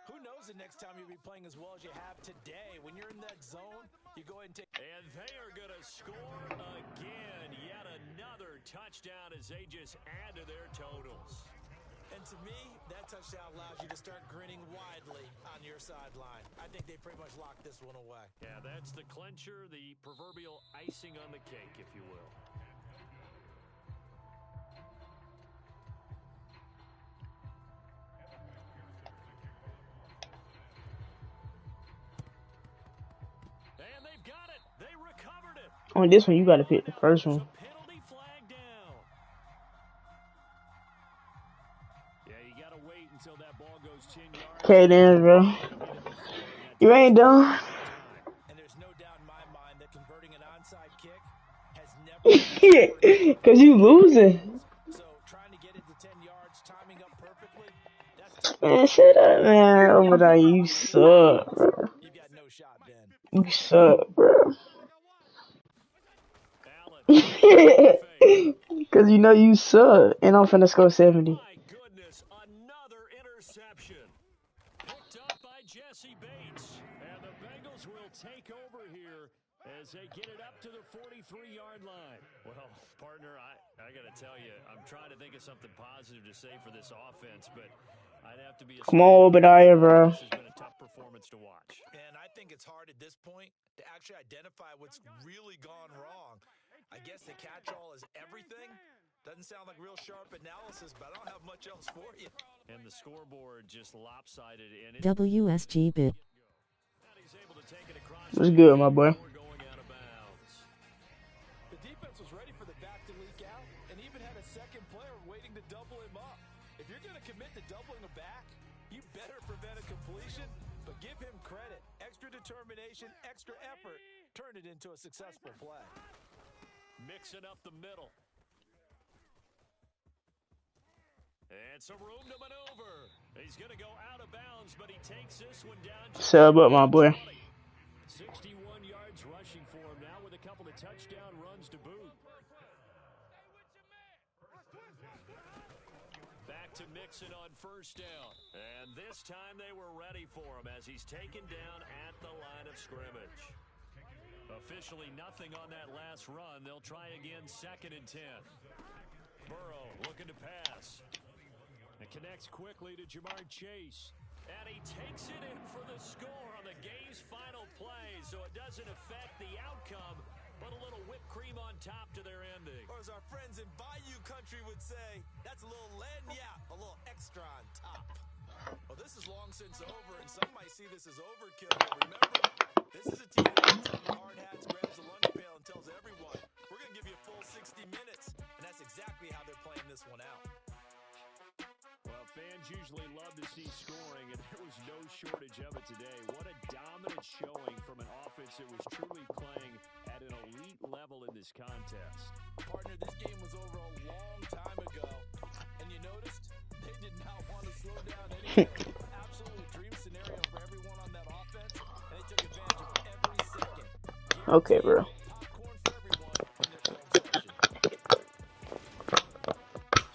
who knows the next time you'll be playing as well as you have today. When you're in that zone, you go ahead and take... And they are going to score again. Yet another touchdown as they just add to their totals. And to me, that touchdown allows you to start grinning widely on your sideline. I think they pretty much locked this one away. Yeah, that's the clincher, the proverbial icing on the cake, if you will. On this one, you gotta pick the first one. Penalty flag down. Yeah, you gotta wait until that ball goes 10 yards. Okay then, bro. You ain't done. And there's no doubt in my mind that converting an onside kick has never Cause you losing. So trying to get it to 10 yards, timing up perfectly. That's Man, shut up, man. Over there, you suck, bro. You've got no shot, Ben. You suck, bro. Cause you know you suck. And I'm finna score 70. My goodness, another interception. Picked up by Jesse Bates. And the Bengals will take over here as they get it up to the 43-yard line. Well, partner, I got to tell you, I'm trying to think of something positive to say for this offense, but I'd have to be Come on, Obadiah, bro. This has been a tough performance to watch. And I think it's hard at this point to actually identify what's really gone wrong. I guess the catch-all is everything. Doesn't sound like real sharp analysis, but I don't have much else for you. And the scoreboard just lopsided. And WSG bit. What's good, my boy? The defense was ready for the back to leak out and even had a second player waiting to double him up. If you're going to commit to doubling a back, you better prevent a completion, but give him credit. Extra determination, extra effort, turn it into a successful play. Mixing up the middle. And some room to maneuver. He's going to go out of bounds, but he takes this one down. Sub up, my boy. 61 yards rushing for him now with a couple of touchdown runs to boot. Back to Mixon on first down. And this time they were ready for him as he's taken down at the line of scrimmage. Officially nothing on that last run. They'll try again 2nd and 10. Burrow looking to pass. It connects quickly to Jamar Chase. And he takes it in for the score on the game's final play, so it doesn't affect the outcome, but a little whipped cream on top to their ending. Or as our friends in Bayou Country would say, that's a little lagniappe, a little extra on top. Well, this is long since over, and some might see this as overkill, but remember, this is a team that puts on the hard hats, grabs the lunch pail, and tells everyone, we're going to give you a full 60 minutes, and that's exactly how they're playing this one out. Well, fans usually love to see scoring, and there was no shortage of it today. What a dominant showing from an offense that was truly playing at an elite level in this contest. Partner, this game was over a long time ago, and you noticed they did not want to slow down anyway. Absolute dream scenario for everyone on that offense, and they took advantage of every second. Okay, bro. Popcorn for everyone in their transaction.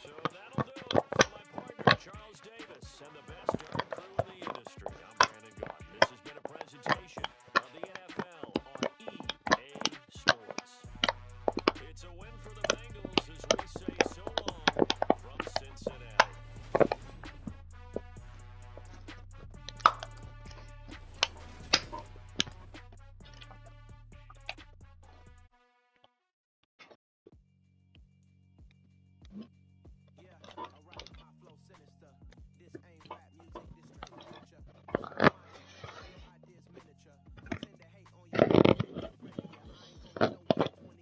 So that'll do it for my partner, Charles Davis, and the best darn crew in the industry. I'm Brandon Gaunt. This has been a presentation of the NFL on EA Sports. It's a win for the Bengals as we say so long from Cincinnati. Yeah, alright, my flow sinister. This ain't rap music, this straight literature. Mind your ideas miniature. Tend to hate on your get ready. I ain't going nowhere.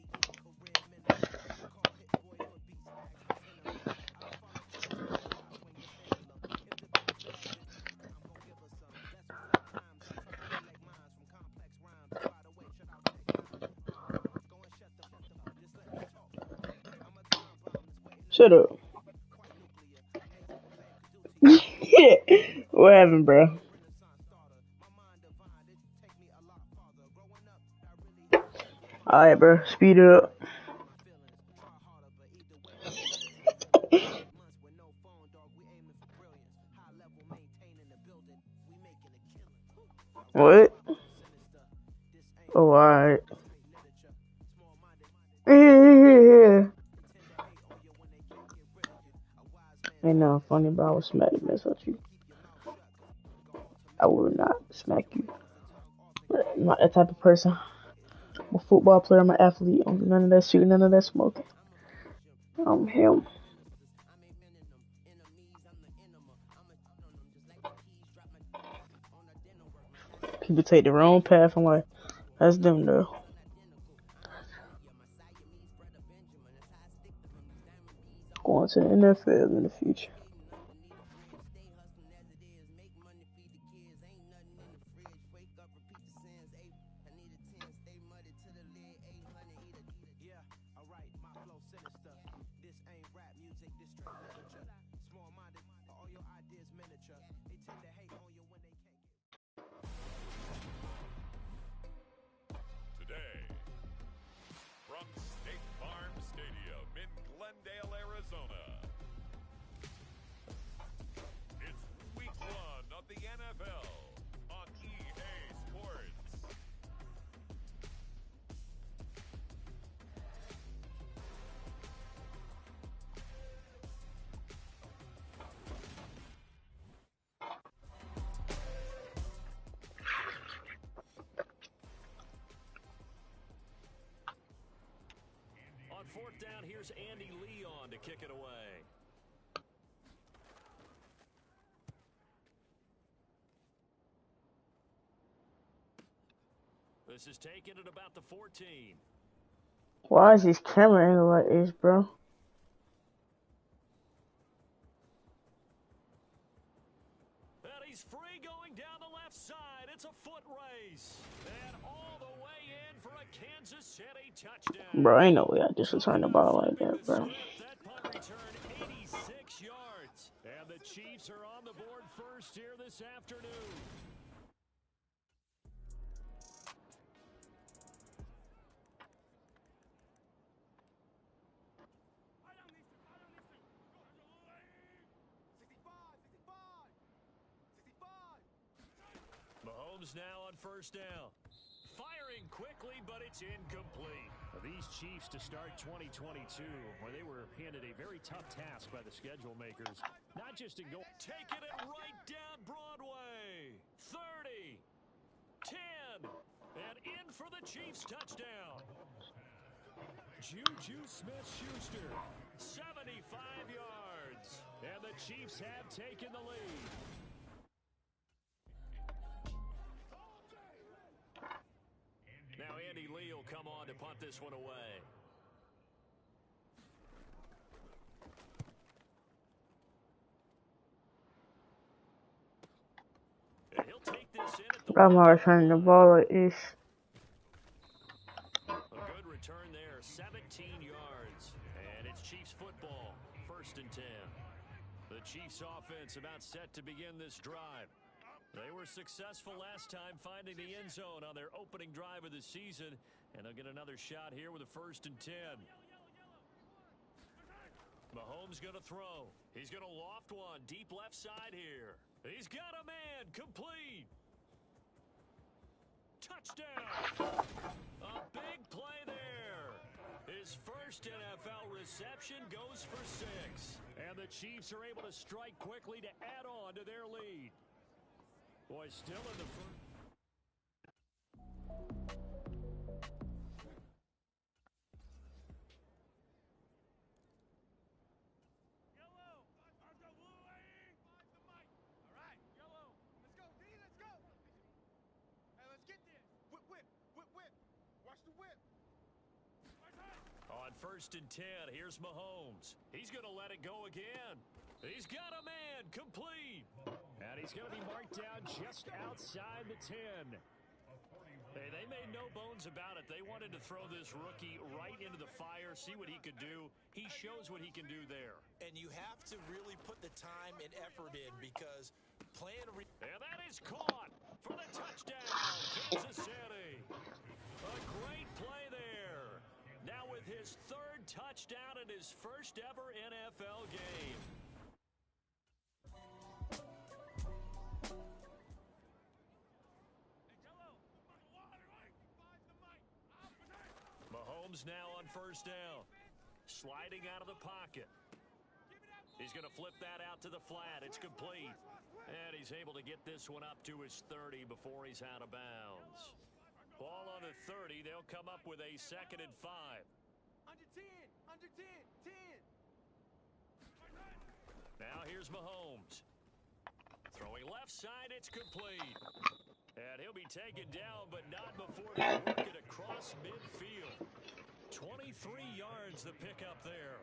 20 year career minimum. Call hit boy for beats, act intimate. I'll follow through, I swing the pendulum. If the beat drop, then I'm gon' give her some. Let's reflect times. I try to collect minds from complex rhymes. By the way, shout out Tech 9. Go and shut the fuck up. Just let me talk. I'm a time bomb that's waiting. Shut up. Quite nuclear. Amazing what fame could do to you. What happened, bro? Renaissance starter. My mind divine. It take me a lot farther. Growing up, I really Alright, bro. Speed it up. my feelings. Try harder, but either way, I take 8 months with no phone, dog. We aiming for brilliance. High level, maintaining the building. We making a killing. What? Sinister. This ain't Oh, alright. straight literature. Small minded. Yeah. Tend to hate on you when they can't get rid of you. A wise man. Ain't nothing funny about I would smack the mess out you. I would not smack you. I'm not that type of person. I'm a football player, I'm an athlete. I don't do none of that shooting, none of that smoking. I'm him. People take the wrong path in life. That's them though. going to the NFL in the future. Today, from State Farm Stadium in Glendale, Arizona, it's week 1 of the NFL on EA Sports. On 4th down, here's Andy Leon to kick it away. This is taken at about the 14. Why is his camera angle like this, bro? And he's free going down the left side. It's a foot race. And all the way in for a Kansas City touchdown. Bro, ain't no way I just returned the ball like that, bro. That punt return 86 yards. And the Chiefs are on the board first here this afternoon. Mahomes now on 1st down. Firing quickly, but it's incomplete. These Chiefs to start 2022, where they were handed a very tough task by the schedule makers. Not just in goal. Taking it right down Broadway. 30. 10. And in for the Chiefs touchdown. Juju Smith-Schuster. 75 yards. And the Chiefs have taken the lead. Now Andy Lee will come on to punt this one away. And he'll take this in at the I'm not returning the ball like this. A good return there, 17 yards. And it's Chiefs football, 1st and 10. The Chiefs offense about set to begin this drive. They were successful last time finding the end zone on their opening drive of the season, and they'll get another shot here with a 1st and 10. Mahomes going to throw. He's going to loft one deep left side here. He's got a man, complete. Touchdown. A big play there. His first NFL reception goes for 6. And the Chiefs are able to strike quickly to add on to their lead. Boy, still in the first. Yellow! Arms are blue, find the mic. All right, yellow. Let's go, D, let's go. Hey, let's get this. Whip, whip, whip, whip. Watch the whip. On 1st and 10, here's Mahomes. He's going to let it go again. He's got a man, complete. And he's going to be marked down just outside the 10. Hey, they made no bones about it. They wanted to throw this rookie right into the fire, see what he could do. He shows what he can do there. And you have to really put the time and effort in because playing and that is caught for the touchdown, Kansas City. A great play there. Now with his 3rd touchdown in his first ever NFL game. Mahomes now on 1st down. Sliding out of the pocket. He's going to flip that out to the flat. It's complete. And he's able to get this one up to his 30 before he's out of bounds. Ball on the 30. They'll come up with a 2nd and 5. Under 10, under 10, 10. Now here's Mahomes. Throwing left side, it's complete. And he'll be taken down, but not before they work it across midfield. 23 yards the pickup there.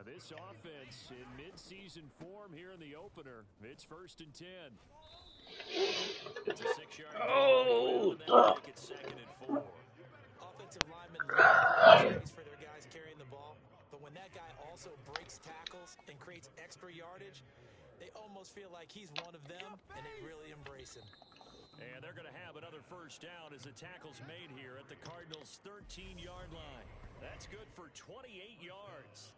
This offense in mid-season form here in the opener. It's 1st and 10. It's a 6-yard gain on the ground, and that'll make it 2nd and 4. Offensive linemen love creating space for their guys carrying the ball, but when that guy also breaks tackles and creates extra yardage, they almost feel like he's one of them, and they really embrace him. And they're going to have another 1st down as the tackle's made here at the Cardinals' 13-yard line. That's good for 28 yards.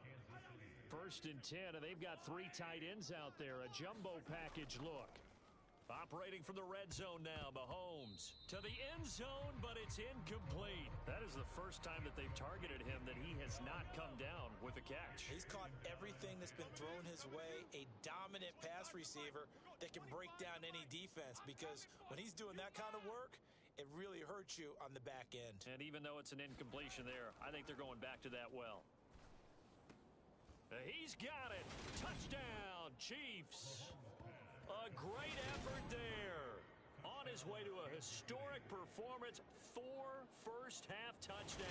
1st and 10, and they've got 3 tight ends out there. A jumbo package look. Operating from the red zone now, Mahomes to the end zone, but it's incomplete. That is the first time that they've targeted him that he has not come down with a catch. He's caught everything that's been thrown his way, a dominant pass receiver that can break down any defense, because when he's doing that kind of work, it really hurts you on the back end. And even though it's an incompletion there, I think they're going back to that well. He's got it. Touchdown, Chiefs. A great effort there. On his way to a historic performance, 4 first-half touchdowns.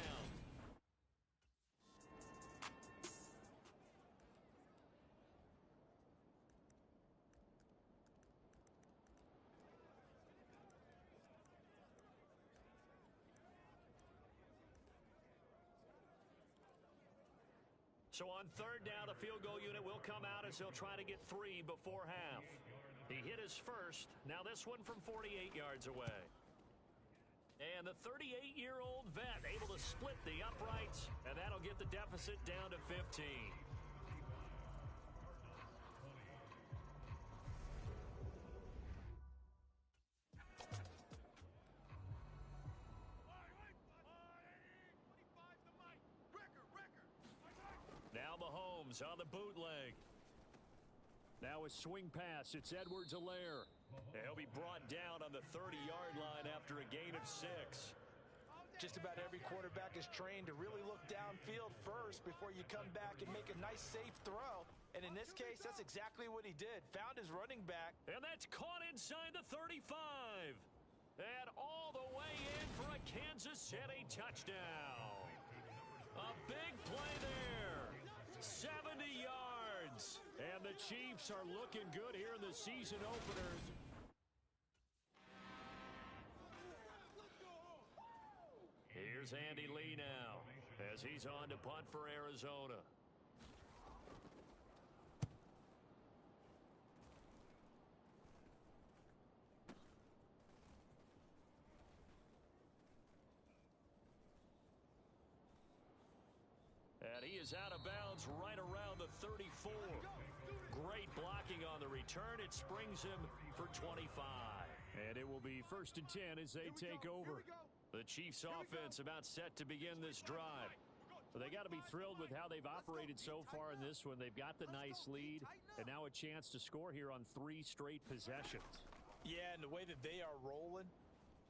So on 3rd down, the field goal unit will come out as he'll try to get 3 before half. He hit his first. Now this one from 48 yards away. And the 38-year-old vet able to split the uprights, and that'll get the deficit down to 15. Now Mahomes on the bootleg. Now a swing pass. It's Edwards-Helaire. He'll be brought down on the 30-yard line after a gain of 6. Just about every quarterback is trained to really look downfield first before you come back and make a nice, safe throw. And in this case, that's exactly what he did. Found his running back. And that's caught inside the 35. And all the way in for a Kansas City touchdown. A big play there. 70 yards. And the Chiefs are looking good here in the season openers. Here's Andy Lee now as he's on to punt for Arizona. And he is out of bounds right around the 34. Great blocking on the return. It springs him for 25. And it will be 1st and 10 as they take over. The Chiefs offense about set to begin this drive. But they got to be thrilled with how they've operated so far in this one. They've got the nice lead and now a chance to score here on 3 straight possessions. Yeah, and the way that they are rolling,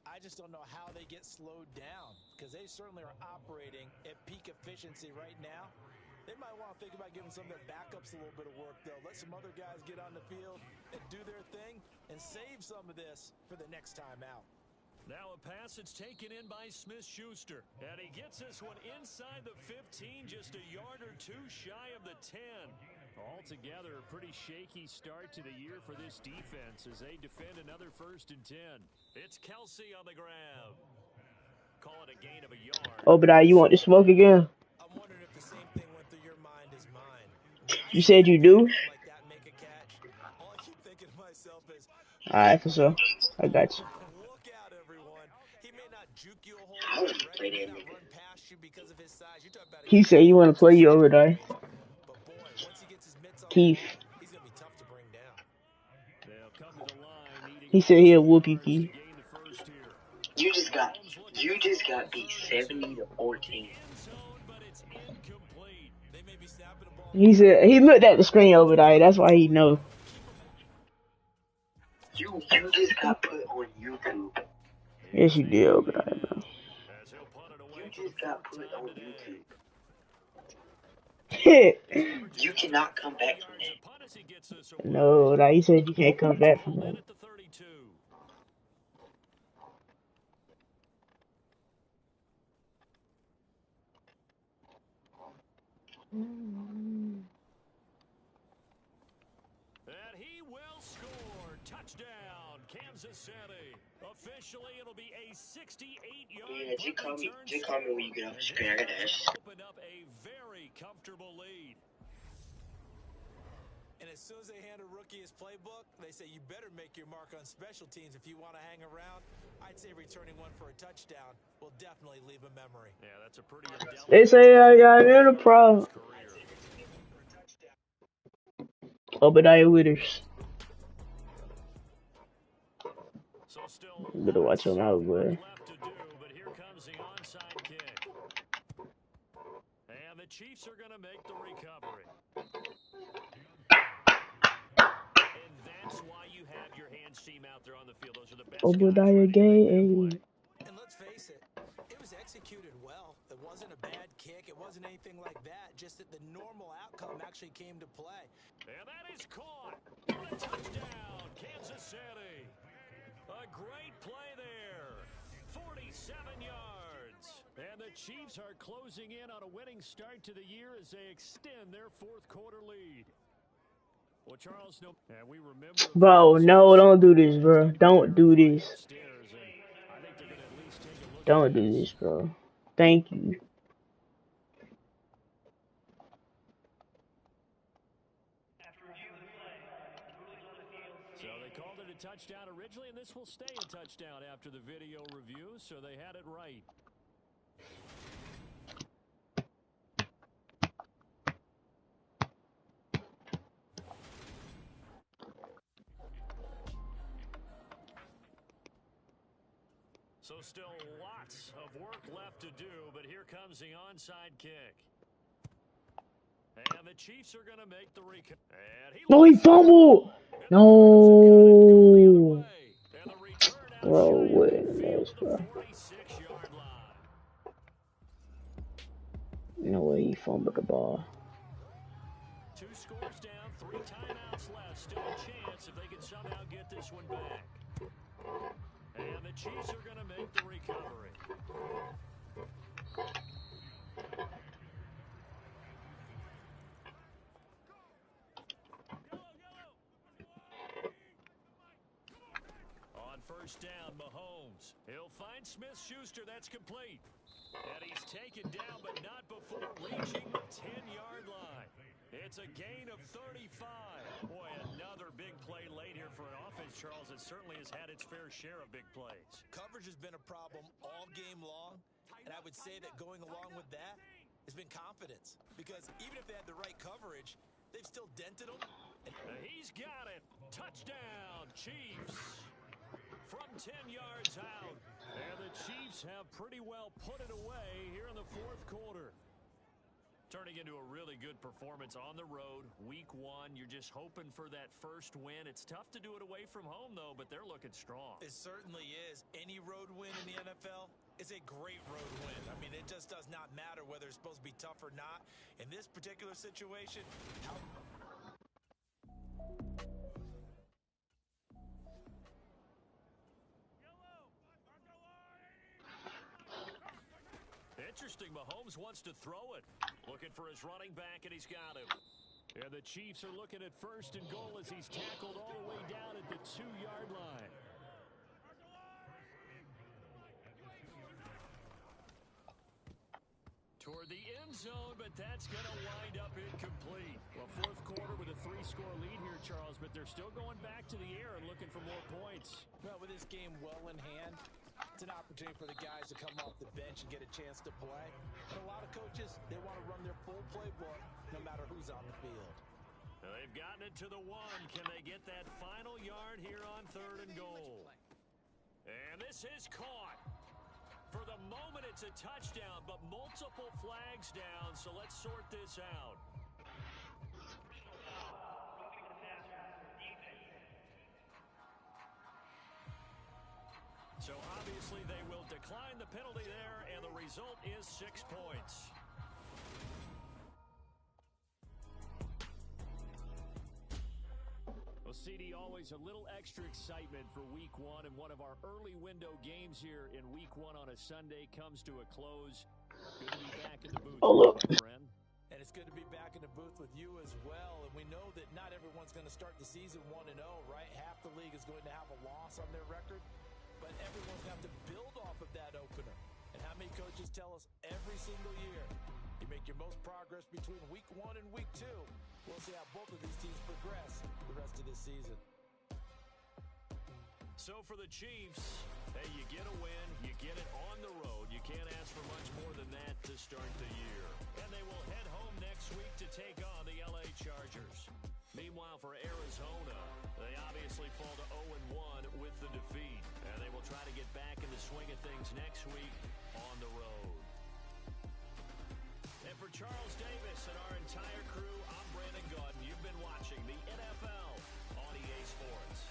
I just don't know how they get slowed down, because they certainly are operating at peak efficiency right now. They might want to think about giving some of their backups a little bit of work, though. Let some other guys get on the field and do their thing and save some of this for the next time out. Now a pass that's taken in by Smith-Schuster. And he gets this one inside the 15, just a yard or 2 shy of the 10. Altogether, a pretty shaky start to the year for this defense as they defend another 1st and 10. It's Kelsey on the grab. Call it a gain of a yard. Obadiah, you want to smoke again? I'm wondering if the same thing went through your mind as mine. You said you do? Like that, make a catch. All I keep thinking to myself is, Alright, for sure. I got you. look out, everyone. He may not juke you a whole lot, right? He may not run past you because of his size. You're talking about He said you want to play you Obadiah. But boy, once he gets his mitts on Keith. the ball, he's going to be tough to bring down. They'll come to the line needing He said he'll whoop you, to Keith. gain the first here. You just got beat 70-14. End zone, but it's incomplete. They may be snapping the ball. He said he looked at the screen, Obadiah. That's why he know. You just got put on YouTube. Yes, you did, Obadiah. As he'll punt it away You for the just got 4th put time on today. YouTube. You cannot come back from that. Punt as he gets this away. No, Obadiah, you said you can't come back from Ball in that. at the 32. Kansas City. Officially, it'll be a 68-yard Yeah, just call me when you get off the screen. I gotta ask you. open up a very comfortable lead. And as soon as they hand a rookie his playbook, they say you better make your mark on special teams if you want to hang around. I'd say returning one for a touchdown will definitely leave a memory. Yeah, that's a pretty They say I got in a problem. Obadiah Withers. So still Better watch him out, boy. left to do, but here comes the onside kick. And the Chiefs are going to make the recovery. And that's why you have your hands team out there on the field. Those are the best Obadiah guys ready to make Gay. that play. And let's face it, it was executed well. It wasn't a bad kick. It wasn't anything like that. Just that the normal outcome actually came to play. And that is caught. What a touchdown, Kansas City. A great play there. 47 yards. And the Chiefs are closing in on a winning start to the year as they extend their fourth quarter lead. Well, Charles, no, and we remember. Bro, no, don't do this, bro. Don't do this. Don't do this, bro. Thank you. So they called it a touchdown originally, and this will stay a touchdown after the video review, so they had it right. So still lots of work left to do, but here comes the onside kick. And the Chiefs are going to make the recovery. No, he fumbled. No. Bro, what is, bro? No way he fumbled the ball. 2 scores down, 3 timeouts left. Still a chance if they can somehow get this one back. And the Chiefs are going to make the recovery. On first down, Mahomes. He'll find Smith-Schuster. That's complete. And he's taken down, but not before reaching the 10-yard line. It's a gain of 35. Boy, another big play late here for an offense, Charles, that certainly has had its fair share of big plays. Coverage has been a problem all game long, and I would say that going along with that has been confidence. Because even if they had the right coverage, they've still dented them. He's got it. Touchdown, Chiefs. From 10 yards out. And the Chiefs have pretty well put it away here in the fourth quarter. Turning into a really good performance on the road. Week 1, you're just hoping for that first win. It's tough to do it away from home, though, but they're looking strong. It certainly is. Any road win in the NFL is a great road win. I mean, it just does not matter whether it's supposed to be tough or not. In this particular situation, Interesting, Mahomes wants to throw it. Looking for his running back, and he's got him. And the Chiefs are looking at first and goal as he's tackled all the way down at the 2-yard line. Toward the end zone, but that's going to wind up incomplete. Well, fourth quarter with a 3-score lead here, Charles, but they're still going back to the air and looking for more points. well, with this game well in hand, it's an opportunity for the guys to come off the bench and get a chance to play. And a lot of coaches, they want to run their full playbook no matter who's on the field. Now they've gotten it to the 1. Can they get that final yard here on 3rd and goal? And this is caught. For the moment, it's a touchdown, but multiple flags down, so let's sort this out. So obviously they will decline the penalty there, and the result is 6 points. Well, CD, always a little extra excitement for Week 1, and one of our early window games here in Week 1 on a Sunday comes to a close. Good to be back in the booth, Oh, look. my friend. And it's good to be back in the booth with you as well. And we know that not everyone's going to start the season 1-0, right? Half the league is going to have a loss on their record. But everyone's going to have to build off of that opener. And how many coaches tell us every single year, you make your most progress between week 1 and week 2. We'll see how both of these teams progress the rest of this season. So for the Chiefs, hey, you get a win, you get it on the road. You can't ask for much more than that to start the year. And they will head home next week to take on the LA Chargers. Meanwhile, for Arizona, they obviously fall to 0-1 with the defeat. And they will try to get back in the swing of things next week on the road. And for Charles Davis and our entire crew, I'm Brandon Gaudin. You've been watching the NFL on EA Sports.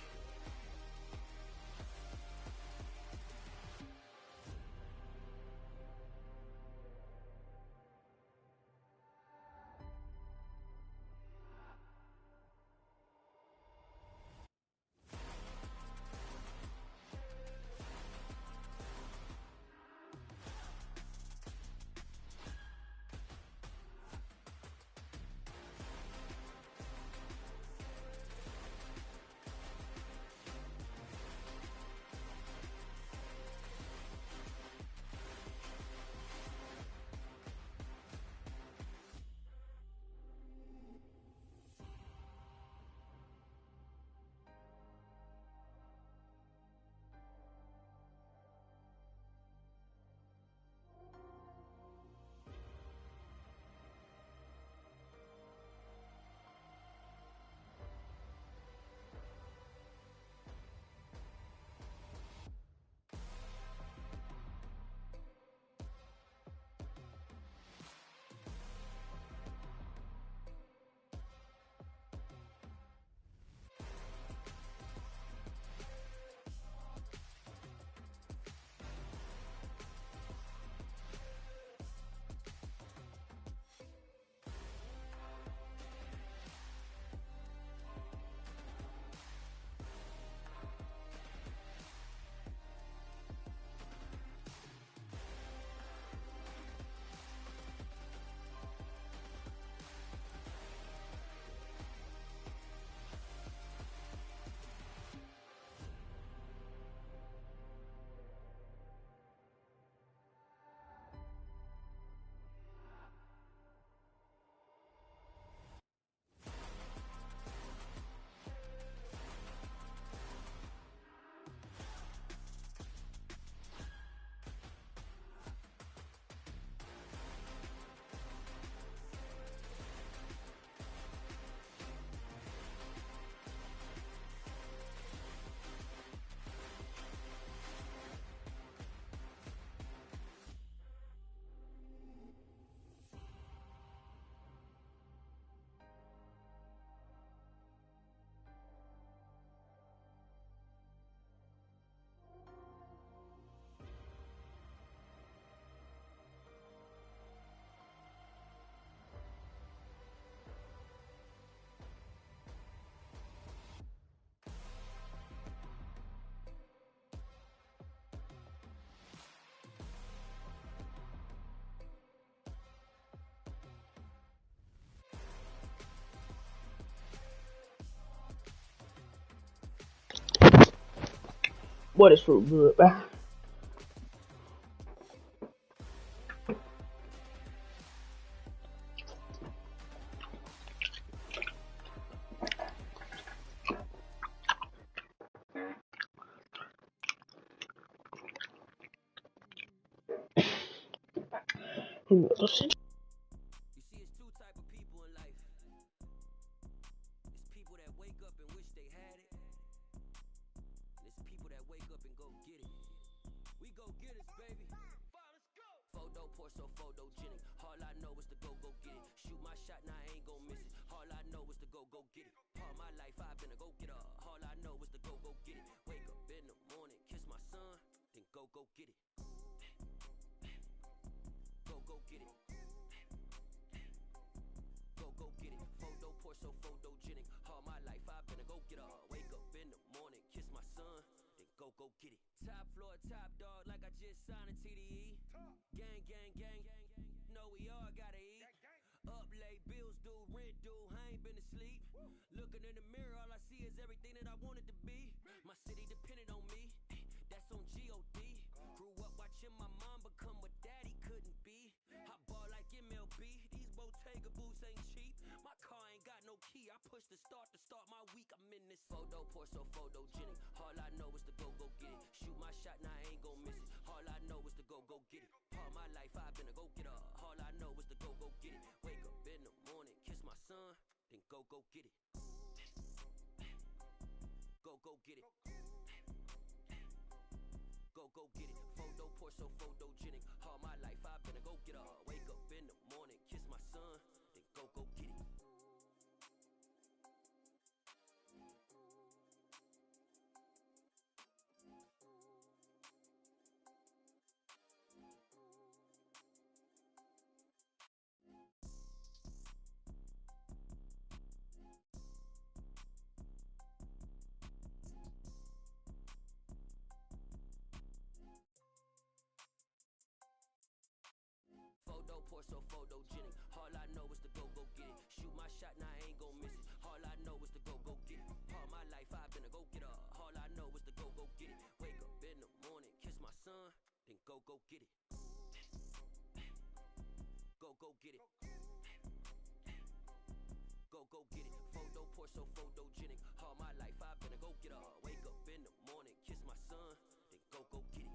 Boy, this fruit good, bro. You see, it's two type of people in life. It's people that wake up and wish they had it. And it's people that wake up and go get it. We go get it, baby. Let's go. Photo pour so photogenic. All I know is to go get it. Shoot my shot, now I ain't gon' miss it. All I know is to go get it. All my life I've been a go getter. All I know is to go get it. Wake up in the morning, kiss my son, then go get it. Go get it. Go get it. Photo pour so photogenic. All my life I've been a go getter. Wake up in the morning, kiss my son, then go get it. Top floor, top dog, like I just signed a TDE. Gang, gang, gang, gang. No, we all gotta eat. Up late, bills due, rent due, I ain't been asleep. Looking in the mirror, all I see is everything that I wanted to be. My city depended on me, that's on G-O-D. Grew up watching my mom become what daddy couldn't be. I ball like MLB, these Bottega boots ain't cheap. My car ain't got no key, I push the start to start my week. I'm in this photo, pour so photogenic. All I know is to go get it. Shoot my shot, now I ain't gon' miss it. All I know is to go get it. All my life I've been a go-getter. All I know is to go get it. Wake up in the morning, kiss my son, then go get it. Go get it. Go get it. Photo pour so photogenic. All my life I've been a go-getter. Wake up in the morning, kiss my son, then go get it. Photo pour so photogenic. All I know is to go get it. Shoot my shot, now I ain't gon' miss it. All I know is to go get it. All my life I've been a go-getter. All I know is to go get it. Wake up in the morning, kiss my son, then go get it. Go get it. Go get it. Photo pour so photogenic. All my life I've been a go-getter. Wake up in the morning, kiss my son, then go get it.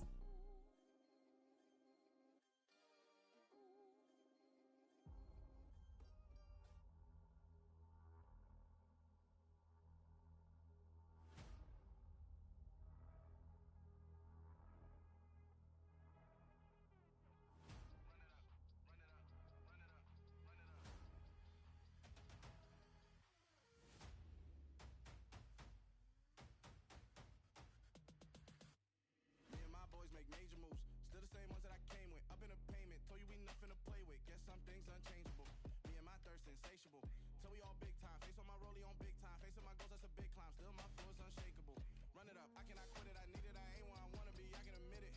Me and my boys make major moves. Still the same ones that I came with. Up in a payment, told you we nothing to play with. Guess some things unchangeable. Me and my thirst insatiable. Till we all big time. Face on my rollie on big time. Facing my goals, that's a big climb. Still my flow is unshakable. Run it up, I cannot quit it. I need it, I ain't where I wanna be. I can admit it.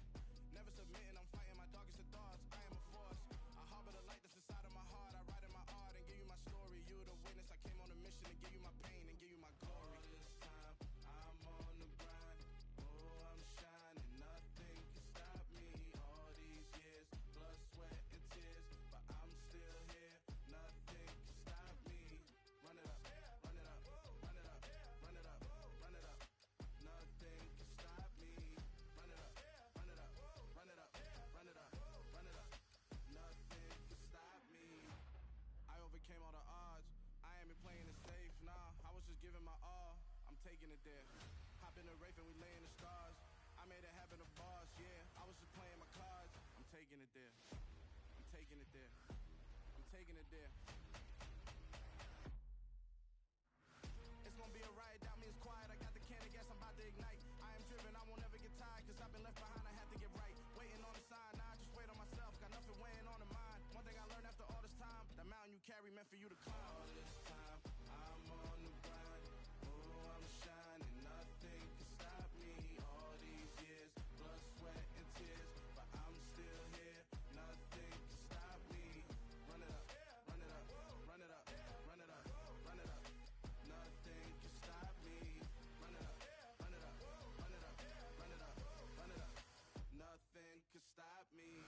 Never submitting, I'm fighting my darkest of thoughts. I am a force. I harbor the light that's inside of my heart. I write in my art and give you my story. You the witness. I came on a mission to give you my pain and give you my glory. All this time, I'm on the grind. Oh, I'm shining. Nothing can stop me. All these years, blood, sweat, and tears, but I'm still here. Nothing can stop me. Run it up, run it up, run it up, run it up, run it up. Nothing can stop me. Run it up, run it up, run it up, run it up, run it up. Nothing can stop me. I overcame all the odds. I ain't been playing it safe, nah. I was just giving my all. I'm taking it there. Hop in the Wraith and we lay in the stars. I made it happen to boss, yeah. I was just playing my cards. I'm taking it there. I'm taking it there. I'm taking it there. It's gonna be a riot, doubt me it's quiet. I got the can of gas, I'm about to ignite. I am driven, I won't ever get tired, cause I've been left behind, I had to get right. Waiting on the sign, now I just wait on myself. Got nothing weighing on the mind. One thing I learned after all this time, the mountain you carry meant for you to climb. All this time, I'm on the grind. Oh, I'm shining, nothing can stop me. All these years, blood, sweat, and tears, but I'm still here. Nothing can stop me. Run it up, run it up, run it up, run it up, run it up. Nothing can stop me. Run it up, run it up, run it up, run it up, run it up. Nothing can stop me.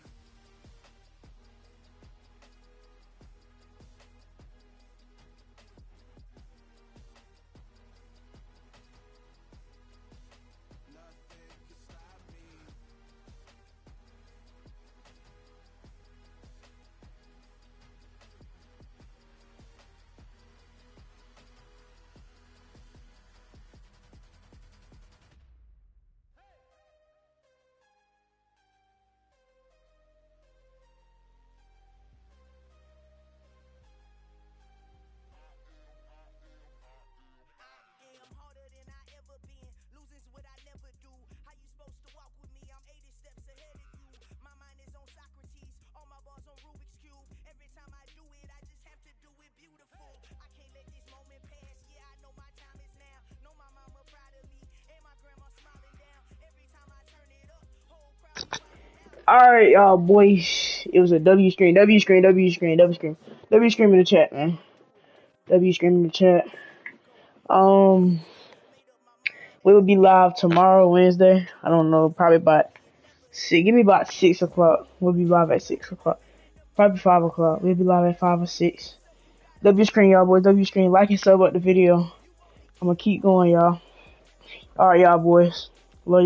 Nothing can stop me. I am harder than I ever been. Losing's what I never do. How you supposed to walk with me? I'm 80 steps ahead of you. My mind is on Socrates. All my bars on Rubik's Cube. Every time I do it, I just have to do it beautiful. I can't let this moment pass. Yeah, I know my time is now. Know my mama proud of me. And my grandma smiling down. Every time I turn it up, whole crowd be crying out. Alright, y'all boys. It was a W screen, W screen, W screen, W screen. W scream in the chat, man. W scream in the chat. We will be live tomorrow, Wednesday. I don't know, probably about give me about 6 o'clock. We'll be live at 6 o'clock. Probably 5 o'clock. We'll be live at 5 or 6. W screen, y'all boys. W screen. Like and sub up the video. I'm gonna keep going, y'all. Alright, y'all boys.